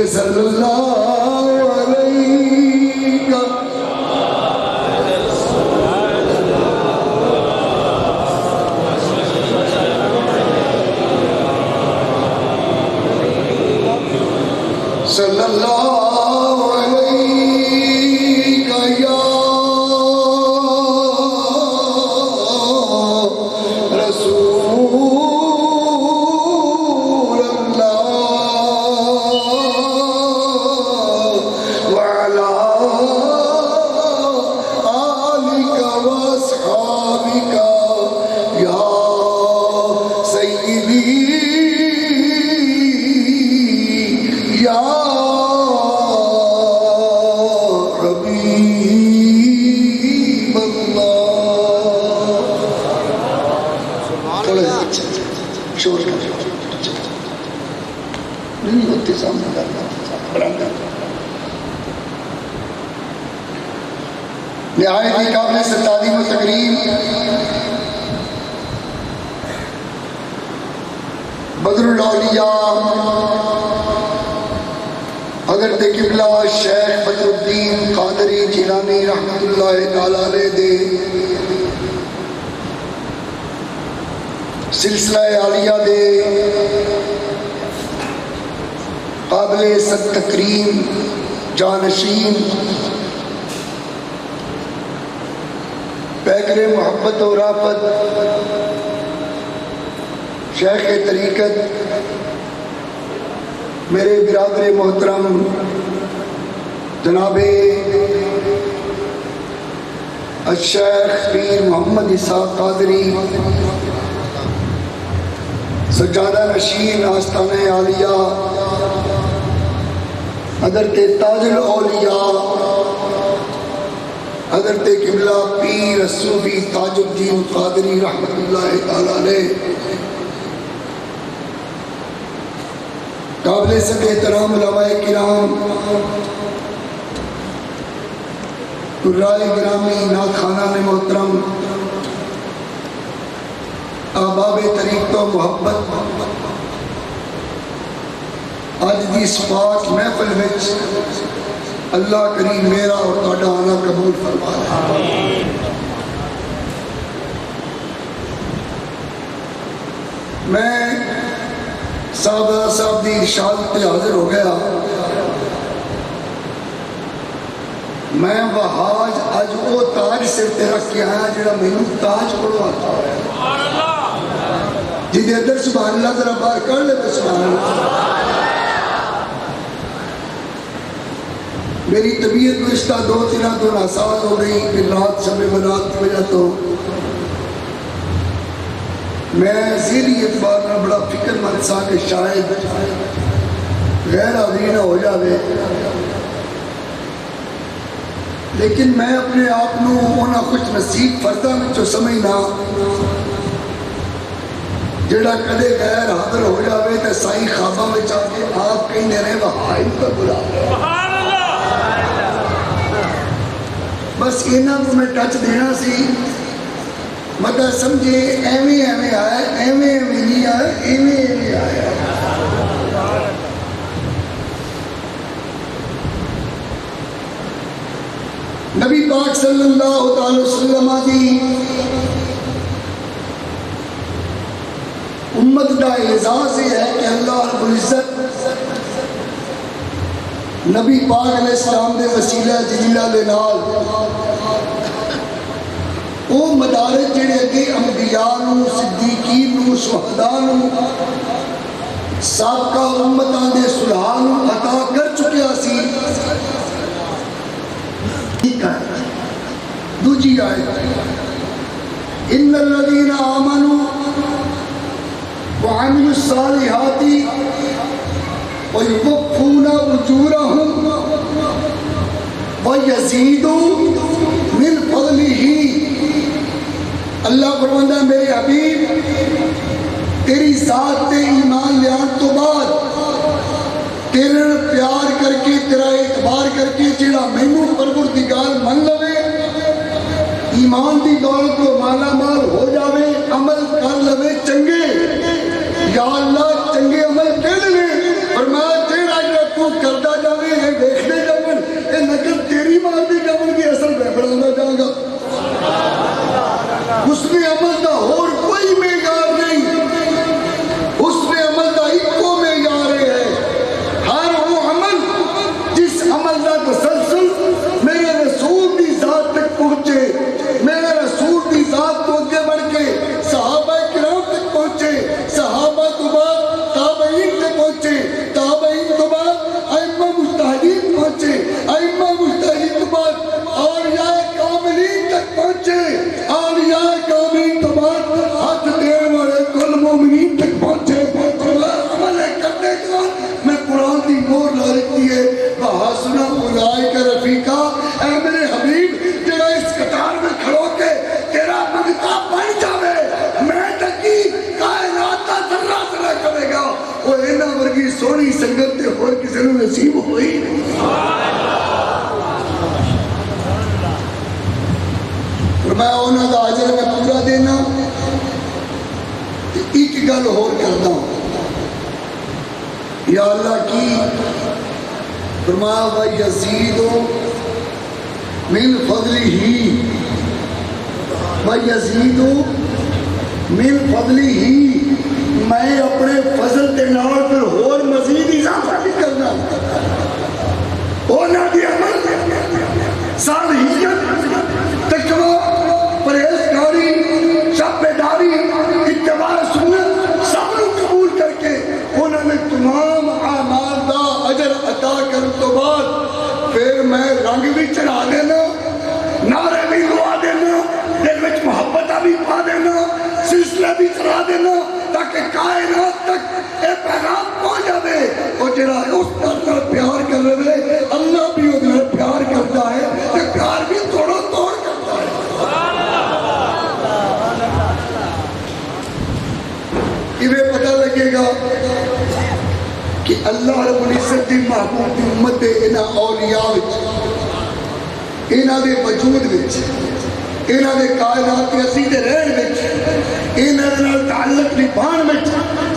بولے صلی اللہ علیہ صلی اللہ علیہ یا رسول اللہ وعلا آلک واصحابک یا سیدی یا حبیب اللہ. تھوڑا سا شور نہیں ہوتے سامنے کرنا برآمدہ نہایت ہی قابل سے تعلیم و تقریم بدر الاولیاء حضرت قبلہ شیخ بدر الدین قادری جیلانی رحمت اللہ تعالیٰ علیہ دے سلسلہ عالیہ دے قابل صد تکریم جانشین پیکر محبت و رافت شیخ طریقت میرے برادر محترم جناب الشیخ پیر محمد اسحاق قادری سجادہ نشین آستانہ عالیہ حضرت تاج الاولیاء حضرت قبلہ پیر الصوفی تاج الدین قادری رحمت اللہ تعالیٰ علیہ قابل صد احترام علماء کرام قرائے گرامی ناخوانان محترم احباب طریقت و محبت آج دی اس پاک محفل وچ اللہ کریم میرا اور تہاڈا آنا قبول فرمائے. میں صاحب دی ارشاد پہ حاضر ہو گیا. میں وہاج اج وہ تاج سر تے رکھ کے آیا جڑا مینوں تاج پڑھواتا ہے. جی دے ادھر سبحان اللہ ذرا باہر کر لے تو سبحان اللہ. میری طبیعت گزشتہ 2-3 دن ناساز ہو گئی پھر رات شب برات کی وجہ تو میں ذہنی اعتبار میں بڑا فکر مند سا کہ شاید غیر حاضری نہ ہو جاوے، لیکن میں اپنے آپ کو انہاں خوش نصیب فرداں وچوں سمجھنا جڑا کدے غیر حاضر ہو جاوے تے سائیں خواباں وچ آ کے آپ کہندے نے وہائی کا بلا بس انہاں کو میں ٹچ دینا سی. مگر سمجھے ایویں ایویں آیا ایویں ایویں نہیں آیا ایویں ایویں آیا. نبی پاک صلی اللہ تعالی وسلم دی امت دا اعزاز یہ ہے کہ اللہ رب العزت نبی پاک علیہ السلام دے وسیلہ جلیلہ دے نال وہ مدارج جڑے اگے انبیاء نو صدیقین نو شہداء نو سابقہ امتاں دے صلحاء نو عطا کر چکیا سی. دوجی آیت ان الذین آمنوا وعملوا الصالحات ويوفون اجورهم ويزيدون من فضله. اللہ فرماتا ہے میرے حبیب تیری ذات تے ایمان لیان تو بعد تیرے پیار کر کے تیرا اعتبار کر کے جڑا مینوں پروردگار من لوے ایمان دی دولت کو مالا مال ہو جاوے عمل کر لوے چنگے یا اللہ چنگے عمل کر لے فرمایا تیرا جڑا تو کرتا جاوے یہ دیکھتے جاون یہ نقل تیری مارتی جاون کی اصل میں بڑھانا جاؤں گا حسن عمل دا اور کوئی معیار نہیں حسن عمل دا ایکو معیار ہے ہر وہ عمل جس عمل دا تسلسل میرے رسول دی ذات تک پہنچے میرے رسول دی ذات کو اگے بڑھ کے صحابہ کرام تک پہنچے صحابہ تو بعد تابعین تک پہنچے تابعین تو بعد ائمہ مجتہدین پہنچے ائمہ مجتہدین تو بعد اولیاء کاملین تک پہنچے اولیاء کاملین تو بعد ہاتھ دینے والے کل مومنین تک پہنچے عمل کرنے کے بعد میں قرآن کی مور لا رکھتی ہے وَحَسُنَ أُولَٰئِكَ رَفِیقًا اے میرے حبیب تیرا اس قطار میں کھڑو کے تیرا منگتا بن جاوے میں تکی کائنات کا ذرہ ذرہ کرے گا وہ اینا ورگی سونی سنگت تے اور کسی نے نصیب ہوئی نہیں فرمایا انہاں دا اجر میں پورا دینا ایک گل اور کرتا ہوں یا اللہ کی فرمایا وَيَزِيدُ مِن فَضْلِهِ وَيَزِيدُ مِن فَضْلِهِ میں اپنے فضل کے نال پھر اور مزید اضافہ بھی کرنا ہونا دی عمل صالحیت تقوی پرہیزگاری شاپیداری اتباع سنت سب کو قبول کر کے انہوں نے تمام اعمال دا اجر عطا کر تو بعد پھر میں رنگ بھی چڑھا دینا نعرے بھی لوا دینا دل وچ محبت بھی پا دینا سلسلہ بھی چلا دینا تاکہ کائنات تک اے پیغام پہنچ جائے اور جڑا اس پر پیار کر رہے اللہ بھی ادھر پیار کرتا ہے کہ پیار بھی توڑو توڑ کرتا ہے انہیں پتہ لگے گا کہ اللہ رب العزت دی محبوب دی امت دے انہاں اولیاء وچ انہاں دے وجود وچ انہاں دے کائنات کے عزیز رہن وچ انہاں دے نال تعلق نبھان وچ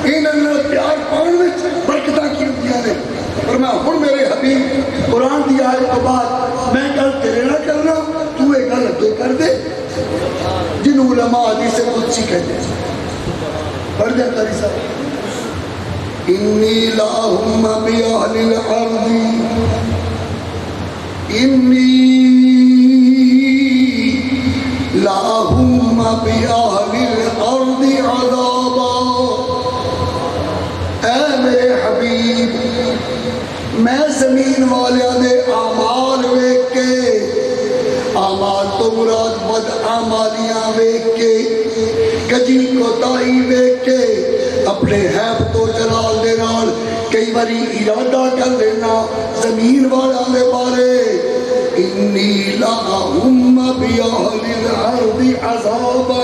انہاں دے نال پیار پاؤن وچ برکتاں کی ہوندیاں نے اور میں ہن میرے حبیب قرآن دی آیت تو بعد میں گل تیرے نال کرنا تو یہ گل اگے کر دے جن علماء حدیث قدسی کہتے ہیں پڑھ دیں قاری صاحب انی لاہم بیاہل الارض انی لاہم بیاہل الارض عذابا اے میرے حبیب میں زمین والیاں دے اعمال ویکھ کے اعمال تو مراد بد اعمالیاں ویکھ کے کجی کوتاہی ویکھ کے اپنے حیب تو جلال دے نال کئی باری ارادہ کر لینا زمین والا دے بارے انی لاہم بیاہل الارض عذابا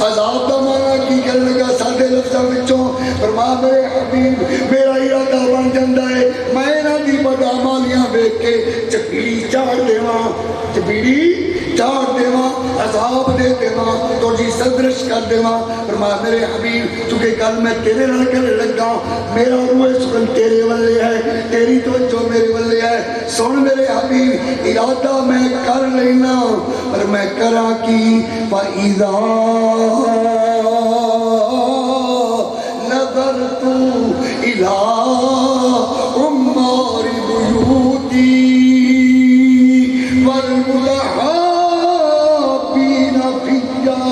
عذاب دا مانا کی کرنے لگا سادے لفظاں وچوں فرما میرے حبیب میرا ارادہ بن جاندا ہے میں نہ دی بدعمالیاں ویکھ کے چپیڑی چاڑ دیواں چپیڑی چاڑ دیواں عذاب دے دیواں تو جی سدرش کر دیواں فرما میرے حبیب چونکہ کل میں تیرے نال کرنے لگا میرا روح سکن تیرے والے ہے تیری توجہ میرے والے ہے سن میرے حبیب ارادہ میں کر لینا پر میں کرا کی فَإِذَا نَظَرْتُ إِلَىٰ عُمَّارِ بُيُوتِي وَالْمُتَحَابِّينَ فِيَّا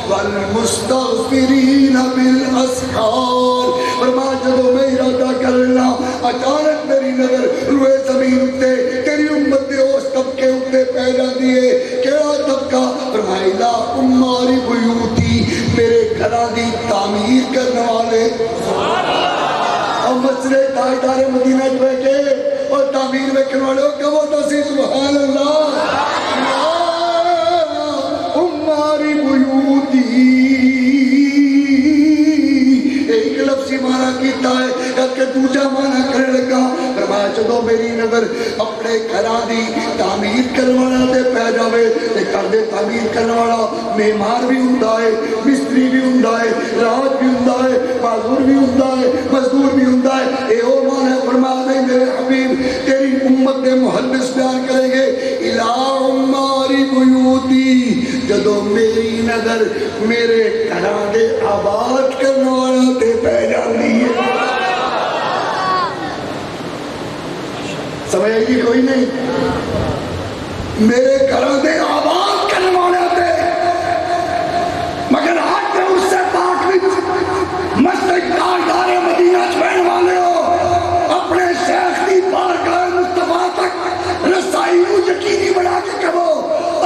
وَالْمُسْتَغْفِرِينَ بِالْأَسْحَارِ فرما جدو میں ارادہ کرنا اچانک میری نظر روئے زمین اتے تیری امت دے اس طبقے اتے پیدا دیئے کیڑا طبقہ فرمائی لا عماری بیوتی میرے گھرہ دی تعمیر کرنے والے اور مسجد تاجدار مدینہ جو ہے کہ اور تعمیر میں کرنے والے کہ وہ تسی سبحان اللہ عماری بیوتی ایک لفظی معنی کیتا ہے کہ دوجہ معنی کرنے لگا فرمایا جدو میری نظر اپنے گھراں دی تعمیر کرنے والا تے پہ جاوے تے کر دے تعمیر کرنے والا معمار بھی ہوندا ہے مستری بھی ہوندا ہے راج بھی ہوندا ہے معذور بھی ہوندا ہے مزدور بھی ہوندا ہے اے او معنی فرما دے میرے جدو میری نظر میرے گھراں دے آباد کرنے والا تے پہ جاندی ہے. سمجھ آئی کوئی نہیں؟ میرے گھراں دے آباد کرنے والا تے مگر آج تے اس سے پاک وچ مسجد تاجدار مدینہ چھوڑنے والے ہو اپنے شیخ دی بارگاہ مصطفیٰ تک رسائی کو یقینی بنا کے کہو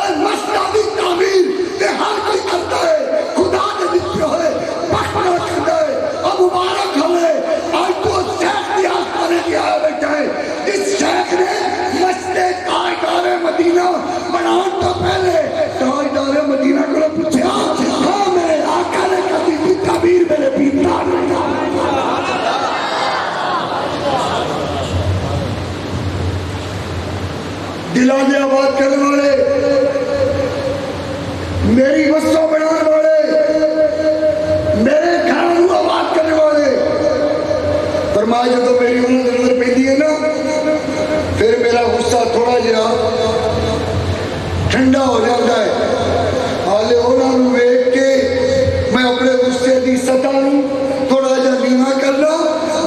اور مسجد دی تعمیر تے ہر کوئی کرتا ہے خدا کے دکھتے ہوئے وقت رکھتا ہے اب مبارک ہوئے آج تو شیخ دی آسمانے کی آئے بیٹھا ہے جس شیخ نے مسجد تاجدار مدینہ بناؤں تو پہلے تاجدار مدینہ کو پوچھا ہاں میرے آقا نے کبھی کی تعبیر میرے پیتا نہیں. دلان دے آباد کرنے والے میری وسطوں بنانے والے میرے گھروں آباد کرنے والے فرمایا جو میری انہوں نے نظر پیدی ہے نا پھر میرا غصہ تھوڑا جہا ٹھنڈا ہو جاتا ہے. حالے انہوں نے ویک کے میں اپنے غصے دی سطح تھوڑا جہا نیما کرنا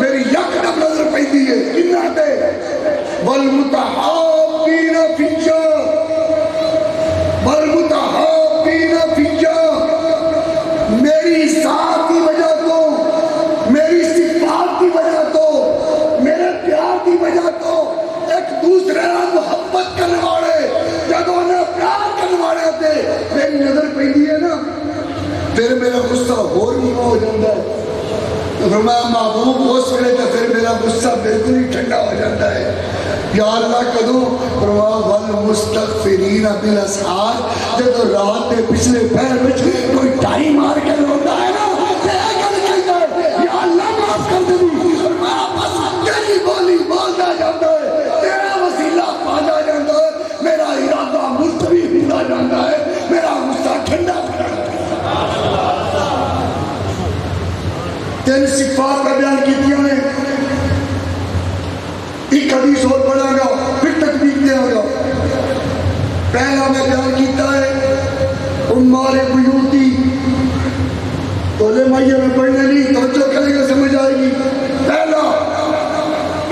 میری یکدم نظر پیدی ہے کنہ تے والمتحابین فیّا والمتحابین فیّا میری ذات کی وجہ تو میری صفات کی وجہ تو میرے پیار کی وجہ تو ایک دوسرے محبت کرنے والے جب انہیں پیار کرنے والے تھے میری نظر پیدی ہے نا پھر میرا غصہ اور نیما ہو جاتا ہے. فرمایا محبوب اس ویلے تو پھر میرا غصہ بالکل ہی ٹھنڈا ہو جاتا ہے. یا اللہ کدو فرمایا والمستغفرین بالاسحار جب رات کے پچھلے پہر میں کوئی ٹائی مار کے روتا ہے نا یا اللہ معاف کر دے فرمایا بس تیری بولی بولتا جاتا ہے تیرا وسیلہ پاتا جاتا ہے میرا ارادہ ملتوی ہوتا جاتا ہے میرا غصہ ٹھنڈا ہو جاتا ہے. تین صفات کا بیان کیتیاں نے ایک حدیث اور پڑھا گا پھر تکبیر دیا گا. پہلا میں بیان کیتا ہے عمار بیوتی تولے مائیہ میں پڑھنے نہیں توجہ کرے گا سمجھ آئے گی. پہلا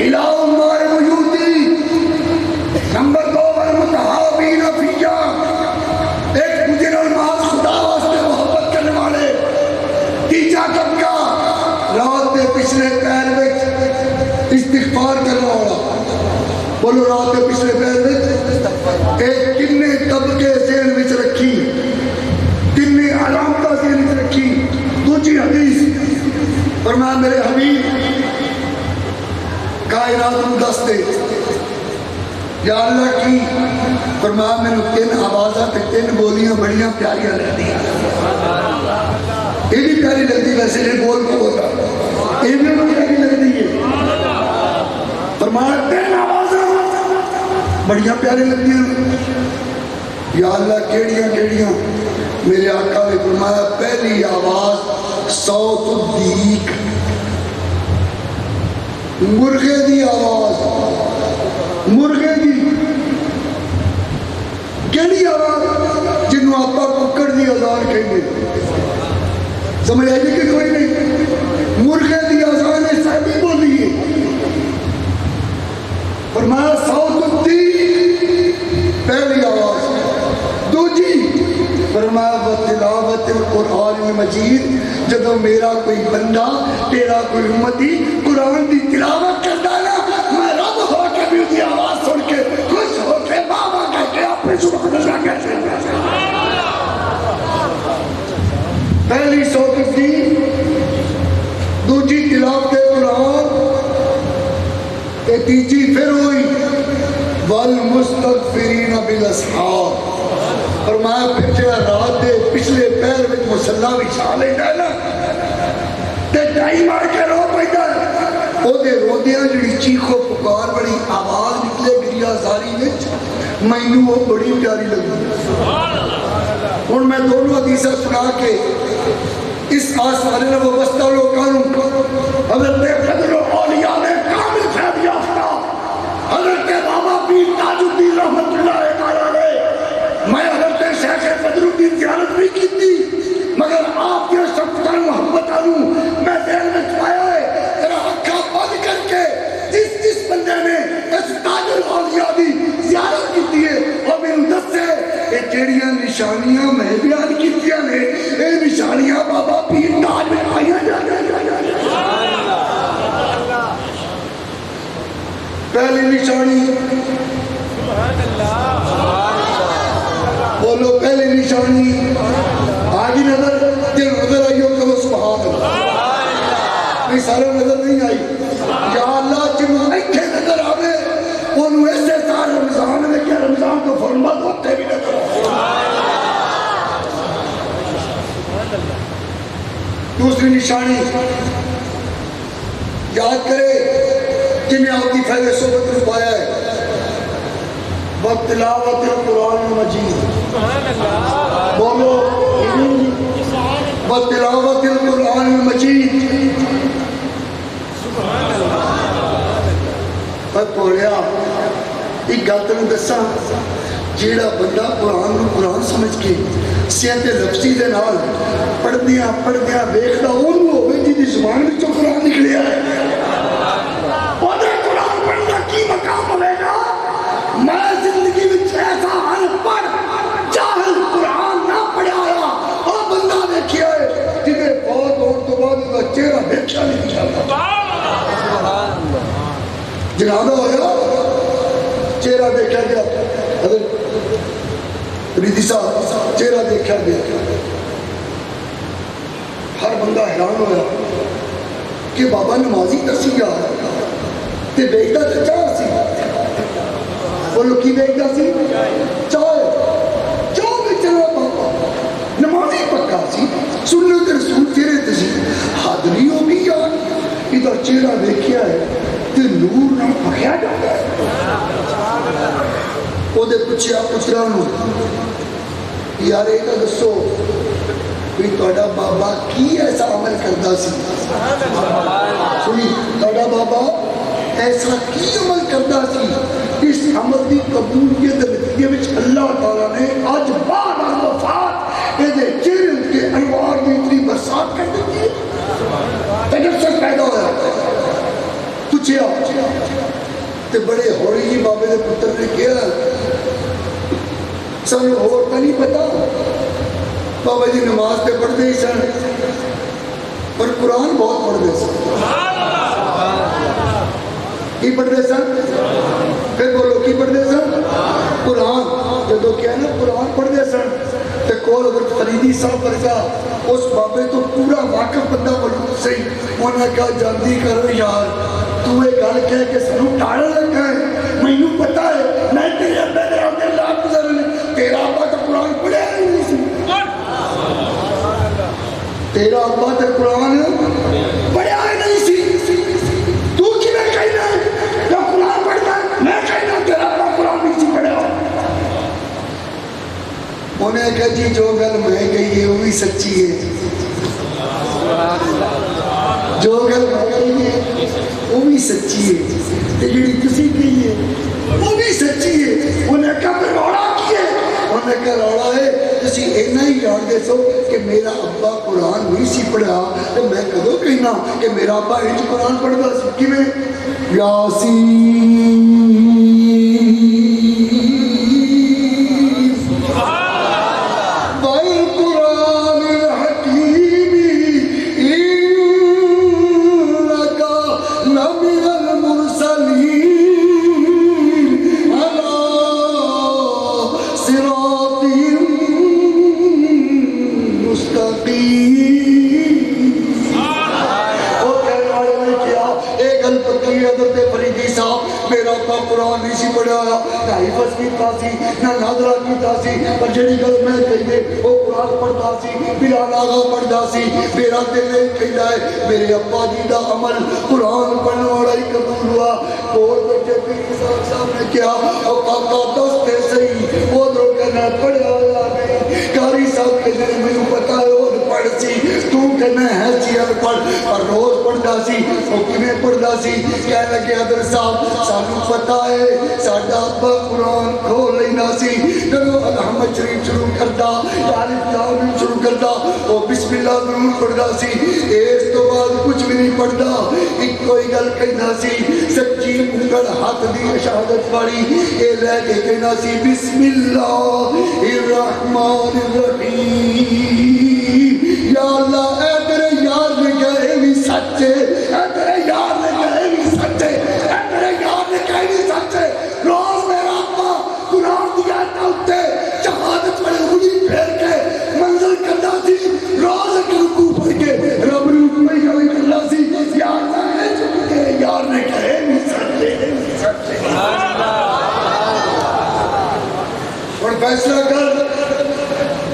الہ عمار بیوتی نمبر 2 والمتحابین فیّا ایک دوسرے نماز خدا واسطے محبت کرنے والے. تیجا طبقہ رات کے پچھلے پیر میں استغفار کرنے والا بولو رات کے پچھلے پیر میں ایک کنے طبقے ذہن وچ رکھی کنے علامتہ ذہن وچ رکھی. دوسری حدیث فرمایا میرے حبیب کائنات کو دس دے یا اللہ کی فرمایا میں نے 3 آوازاں تے 3 بولیاں بڑیاں پیاریاں لگتی ہیں. یہ بھی پیاری لگتی ویسے یہ بول کو ہوتا یہ بھی انہوں پیاری لگتی ہے. فرمایا 3 آوازاں بڑیاں پیاری لگتی ہیں. یا اللہ کیڑیاں میرے آقا نے فرمایا پہلی آواز صوت الدیک مرغے دی آواز مرغے دی کیڑی آواز جنہوں آپا ککڑ دی آزان کہیں گے سمجھ آئیے کہ کوئی نہیں مرغے دی آزان صاحبی بولی ہے. فرمایا صوت الدیک پہلی آواز. دوجی فرمایا وَتِلَاوَةِ الْقُرْآنِ الْمَجِيدِ جدو میرا کوئی بندہ تیرا کوئی امتی قرآن دی تلاوت کرتا ہے نا میں رب ہو کے بھی اس کی آواز سن کے خوش ہو کے بابا کہہ کے اپنے سبحان اللہ کہتے ہیں. پہلی صوت الدیک دوجی تلاوت قرآن تیجی پھر ہوئی والمستغفرین بالاسحار. فرمایا پھر جڑا رات دے پچھلے پیر وچ مصلی وچھا لیندا ہے نا تے ٹائی مار کے رو پیندا ہے او دے روندیاں جڑی چیخو پکار بڑی آواز نکلے گریا زاری وچ مینوں وہ بڑی پیاری لگی. ہن میں دونوں حدیثاں سنا کے اس آسمان نے وابستہ لوگوں حضرت فضل اولیاء نے کامل فیض یافتہ حضرت بابا پیر تاج الدین رحمت اللہ علیہ میں حضرت شیخ فضل الدین نشانیاں میں بیان کیتیاں نے اے نشانیاں بابا پیر تاج میں آئیاں پہلی نشانی بولو پہلی نشانی آگی نظر جن نظر آئیو کہ سبحان اللہ نہیں سارے نظر نہیں آئی یا اللہ جنہوں ایتھے نظر آوے انہوں ایسے سارے رمضان میں کیا رمضان کو فرمت ہوتے بھی نظر دوسری نشانی یاد کرے جنہیں آتی فیض صحبت نے پایا ہے وَتِلَاوَةِ الْقُرْآنِ الْمَجِيدِ بولو وَتِلَاوَةِ الْقُرْآنِ الْمَجِيدِ پر پوڑیا ایک گلت میں دسا جیڑا بندہ قرآن سمجھ کے سیاحت لفظی دے نال پڑھدیاں ویکھدا اونوں ہوے جی دی زبان وچوں قرآن نکلیا ہے اودے قرآن پڑھنا کی مقام ہوے گا میں زندگی وچ ایسا ان پڑھ جاہل قرآن نہ پڑھایا او بندہ دیکھیا ہے جے بہت ہون تو بعد دا چہرہ دیکھا نہیں جاتا جنازہ ہویا چہرہ دیکھا گیا حضرت ریدی صاحب چہرہ دیکھا گیا ہر بندہ حیران ہویا کہ بابا نمازی تسی گیا تے بیٹا تے چاہ سی بولو کی بیٹا سی چاہ بیچنا بابا نمازی پکا سی سنت رسول چہرے تسی حاضری ہو گئی یار ادھر چہرہ دیکھیا ہے تے نور نہ پکیا جاتا ہے وہ دے پچھیا پچھرانو یار ایک دسو کوئی توڑا بابا کی ایسا عمل کردا سی سنی توڑا بابا ایسا کی عمل کردا سی اس عمل دی قبولیت نتیجے وچ اللہ تعالیٰ نے آج بعد وفات دے چہرے کے انوار دی اتنی برسات کر دیتی ہے تجسس پیدا ہوا پوچھیا تے بڑے ہوڑی جی بابے دے پتر نے کیا سانو اور تا نہیں پتا بابا جی نماز تے پڑھ دے سن پر قرآن بہت پڑھ دے سن کی پڑھ دے سن پھر بولو کی پڑھ دے سن قرآن جدو کیا نا قرآن پڑھ دے سن تے کول حضرت فریدی صاحب ورگا اس بابے تو پورا واقف بندہ موجود سی انہوں نے کہا جلدی کرو یار تو ایک گل کہہ کے سنو ٹاڑا لگا ہے مینوں پتا ہے میں تیرے ابے دے آدھے لاکھ گزر تیرا ابا تو قرآن پڑھیا نہیں سی تیرا ابا تو قرآن پڑھیا نہیں سی تو کی میں کہنا ہے جو قرآن پڑھتا ہے میں کہنا تیرا ابا قرآن نہیں سی پڑھیا انہیں کہا جی جو گل میں کہی ہے وہ بھی سچی ہے جو گل میں کہی ہے وہ بھی سچی ہے جڑی تسی کہی ہے وہ بھی سچی ہے انہیں کہا پھر روڑا کی ہے انہیں کہا روڑا ہے تسی اینا ہی جان دے سو کہ میرا ابا قرآن نہیں سی پڑھا تو میں کدو کہنا کہ میرا ابا ایچ قرآن پڑھا سکی میں یاسین قرآن نہیں سی پڑھایا نہ حفظ کیتا سی نہ ناظرہ کیتا سی پر جڑی گل میں کہی دے وہ قرآن پڑھتا سی بلال آغا پڑھتا سی میرا دل کہتا ہے میرے ابا جی دا عمل قرآن پڑھنے والا ہی قبول ہوا اور بچے پیر صاحب نے کیا اور پاپا دوستے صحیح وہ درو کہنا پڑھا ہوا نہیں کاری صاحب کے دل میں پتا ہے اور پڑھ سی تو کہنا ہے سی پڑھ اور روز پڑھتا سی وہ کمیں پڑھتا سی کہہ لگے حضرت صاحب سانو پتا ہے ساڈا ابا قرآن کھول لینا سی جدو محمد شریف شروع کرتا الف لام شروع کرتا وہ بسم اللہ ضرور پڑھتا سی اس تو بعد کچھ بھی نہیں پڑھتا ایک کوئی گل کہنا سی سچی سچی انگل ہاتھ دی شہادت پاڑی اے لے کے کہنا سی بسم اللہ الرحمن الرحیم یا اللہ اے تیرے یار نے کہے بھی سچے اے تیرے یار نے کہے بھی سچے اے تیرے یار نے کہے بھی سچے روز میرا اپا قرآن دیا تاوتے شہادت پڑے انگلی پھیر کے منزل کرنا سی روز ایک رکو پڑھ کے رب روح میں یہی کرنا سی یا اللہ اے جو تیرے یار نے کہے بھی سچے اور فیصلہ کر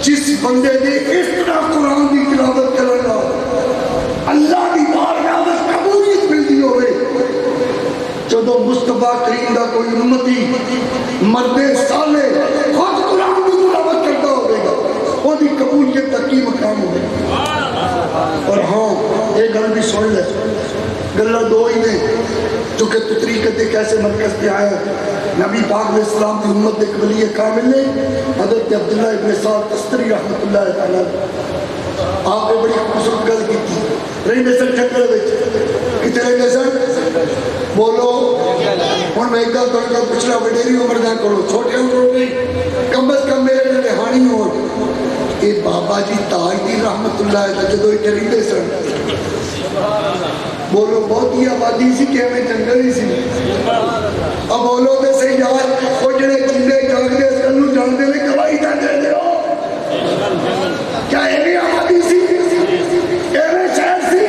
جس بندے نے اس طرح قرآن کی تلاوت کرنا اللہ کی بارگاہ میں قبولیت ملتی ہوئے جدو مصطفیٰ کریم دا کوئی امتی مرد سالے خود قرآن کی تلاوت کرتا ہوئے گا وہ دی قبولیت تک کی مقام ہوئے اور ہاں ایک گل بھی سن لے گلہ دو ہی نے جو کہ طریقت ایک ایسے مرکز پہ آیا نبی پاک علیہ السلام کی امت ایک ولی کامل نے حضرت عبداللہ ابن سعد تستری رحمت اللہ تعالیٰ آپ نے بڑی خوبصورت گل کی تھی رہی نسل جنگل وچ کتنے نسل بولو اور میں ایک گل تو کر پچھلا وڈیری عمر نہ کرو چھوٹے عمر نہیں کم از کم میرے لیے رہانی ہو اے بابا جی تاج دی رحمت اللہ تعالیٰ جدو ایک رہتے سن بولو بہت ہی آبادی سی کہ ہمیں جنگل ہی سی اب بولو دے سے یار وہ جڑے چندے جاگ دے اس کنو جان دے لے گواہی دے دے ہو کیا ایویں آبادی سی ایویں شہر سی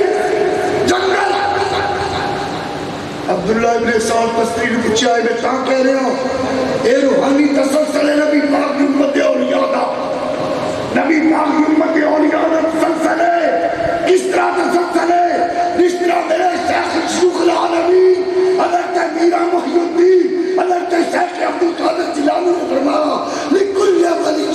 جنگل عبداللہ ابن سعد تستری نے پوچھا ہے میں تاں کہہ رہا ہوں اے روحانی تسلسل نبی پاک کی امت اولیاء دا نبی پاک کی امت اولیاء دا تسلسل ہے کس طرح تسلسل ہے جس طرح میرے شیخ شیخ العالمین حضرت میرا محی الدین حضرت شیخ عبدالقادر جیلانی نے فرمایا لکل ولی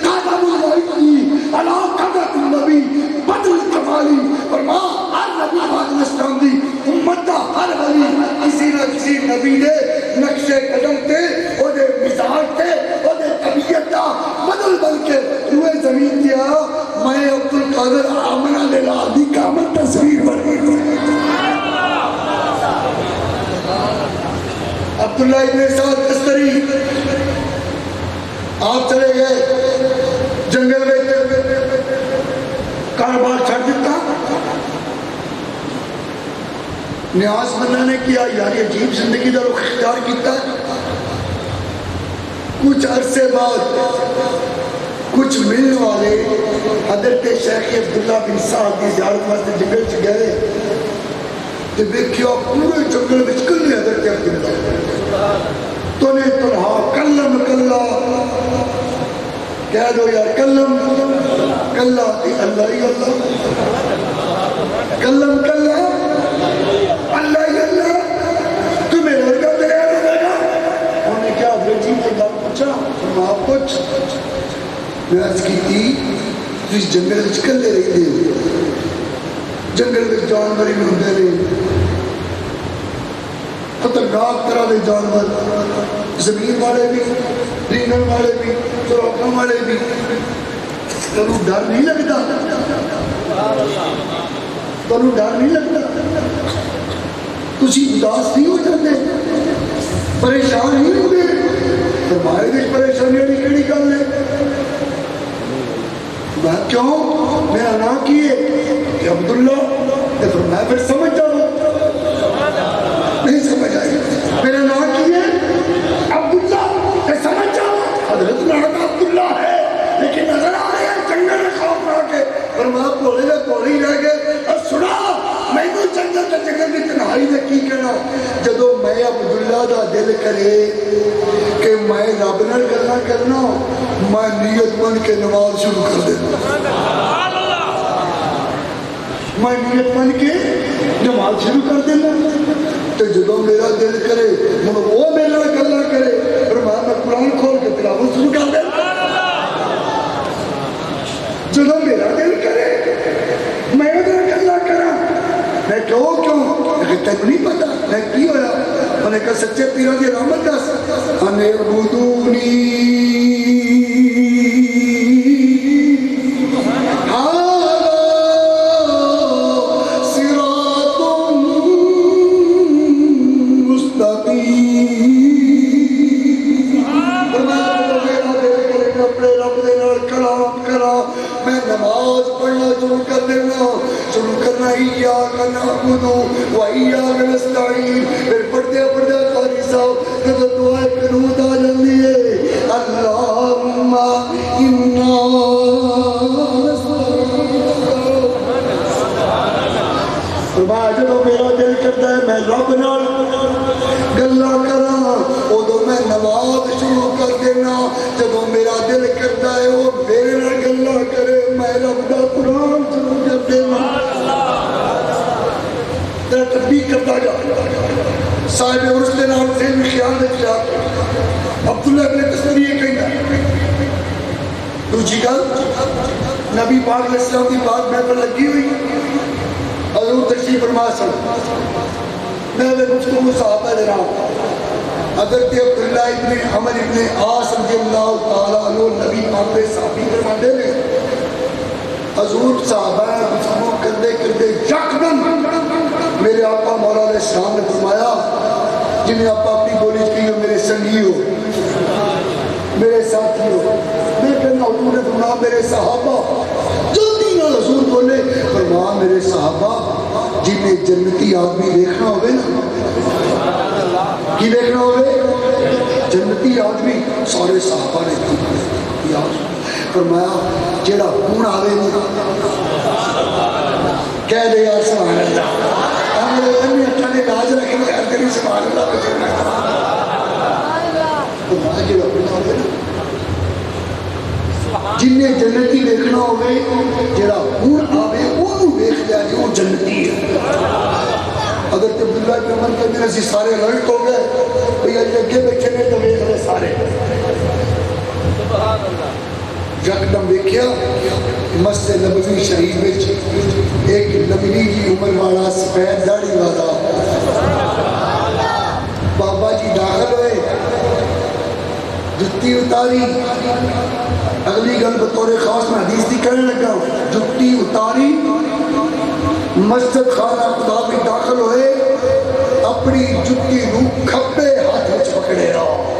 قادم الوحیدی علا قدرت النبی بدل کمالی فرمایا ہر نبی پاک اسلام دی امت دا ہر ولی کسی نہ کسی نبی دے نقش قدم تے او دے مزاج تے او دے طبیعت دا بدل بن کے روئے زمین دیا میں عبدالقادر آمنہ للہ دی کامل تصویر بن گئی عبداللہ ابن سعد تستری آپ چلے گئے جنگل میں کاروبار چھڑ دیتا نیاز مندہ نے کیا یار یہ عجیب زندگی دا رخ اختیار کیتا کچھ عرصے بعد کچھ ملنے والے حضرت شیخ عبداللہ بن سعد کی زیارت واسطے جنگل چ گئے تو دیکھیا پورے جنگل میں کلے حضرت عبداللہ تو نے تنہا کلم کلا کہہ دو یار کلم کلا تی اللہ ہی اللہ کلم کلا اللہ ہی اللہ تمہیں لڑکا تیرے آنے لگا انہوں نے کیا بیٹی نے بات پوچھا فرمایا کچھ میں عرض کی تھی تو اس جنگل میں کلے رہی دے جنگل میں جانوری میں ہوتے رہے خطرناک طرح دے جانور زمین والے بھی رینن والے بھی چروکوں والے بھی تنو ڈر نہیں لگتا تنو ڈر نہیں لگتا تسی اداس نہیں ہو جاتے پریشان نہیں ہوتے فرمائے دے پریشانی نہیں کیڑی گل ہے میں کیوں میں انا کیے کہ عبداللہ نے فرمایا پھر سمجھ جاؤ نہیں سمجھ آئی میرے نام کیے عبداللہ نے سمجھ جاؤ حضرت نام عبداللہ ہے لیکن نظر آ رہے ہیں جنگل میں خوف رہا کے فرمایا پوڑے لے پوڑی رہ گئے اور سنا میں تو جنگل میں تنہائی نے کی کہنا جدو میں عبداللہ دا دل کرے کہ میں رب نال گلاں کرنا میں نیت بن کے نماز شروع کر دینا میں نیت بن کے نماز شروع کر دینا تو جدو میرا دل کرے وہ میرا گلا کرے اور میں قرآن کھول کے تلاوت شروع کر دینا جدو میرا دل کرے میں ادھر گلا کرا میں کہو کیوں لیکن تک نہیں پتا میں کی ہویا میں نے کہا سچے پیروں کی رحمت دس انے عبدونی صراط اپنے رب دے نال کلام کرا میں نماز پڑھنا شروع کر دینا شروع کرنا ایاک نعبد و ایاک نستعین پھر پڑھتے پڑھتے قاری صاحب جب دعائے قنوت آ جاندی ہے اللہم انا فرمایا جب میرا دل کرتا ہے میں رب نال گلا کرا ادو میں نماز شروع کر دینا جب میرا دل کرتا ہے وہ میرے نال گلا کرے میں رب دا قرآن شروع کر دینا تیرا تبیق کرتا جا صاحب عرص دے نال ذہن خیال رکھا عبداللہ ابن تسری یہ کہنا دوسری گل نبی پاک علیہ السلام کی بات میں پر لگی ہوئی حضور تشریف فرما سن میں وہ گفتگو صحابہ دے رہا حضرت عبداللہ ابن عمر ابن عاص رضی اللہ تعالیٰ عنہ نبی پاک دے صحابی فرماندے نے حضور صحابہ گفتگو کردے کردے یکدم میرے آقا مولا علیہ السلام نے فرمایا جنہیں آپ اپنی بولی کی ہو میرے سنگی ہو میرے ساتھی ہو میں کہنا حضور نے فرمایا میرے صحابہ جلدی نہ حضور بولے فرمایا میرے صحابہ جنہیں جنتی آدمی دیکھنا ہوئے نا کی دیکھنا ہوئے جنتی آدمی سارے صحابہ نے فرمایا جیڑا خون آوے نا کہہ دے یا سبحان اللہ میرے بنی اٹھا نے لاج رکھنے ہر کری سبحان اللہ بچنا فرمایا جیڑا خون آوے نا جنہیں جنتی دیکھنا ہوئے جیڑا خون آوے انہوں دیکھ لیا جو جنتی ہے حضرت عبداللہ کے عمر کے دن اسی سارے رلٹ ہو گئے بھئی اگے بیٹھے نے تو دیکھ لے سارے یکدم دیکھیا مسجد نبوی شریف میں ایک نبی کی عمر والا سفید داڑھی والا بابا جی داخل ہوئے جتی اتاری اگلی گل بطور خاص میں حدیث دی کرنے لگا جتی اتاری مسجد خانہ خدا بھی داخل ہوئے اپنی جتی رو کھپے ہاتھ وچ پکڑے رہا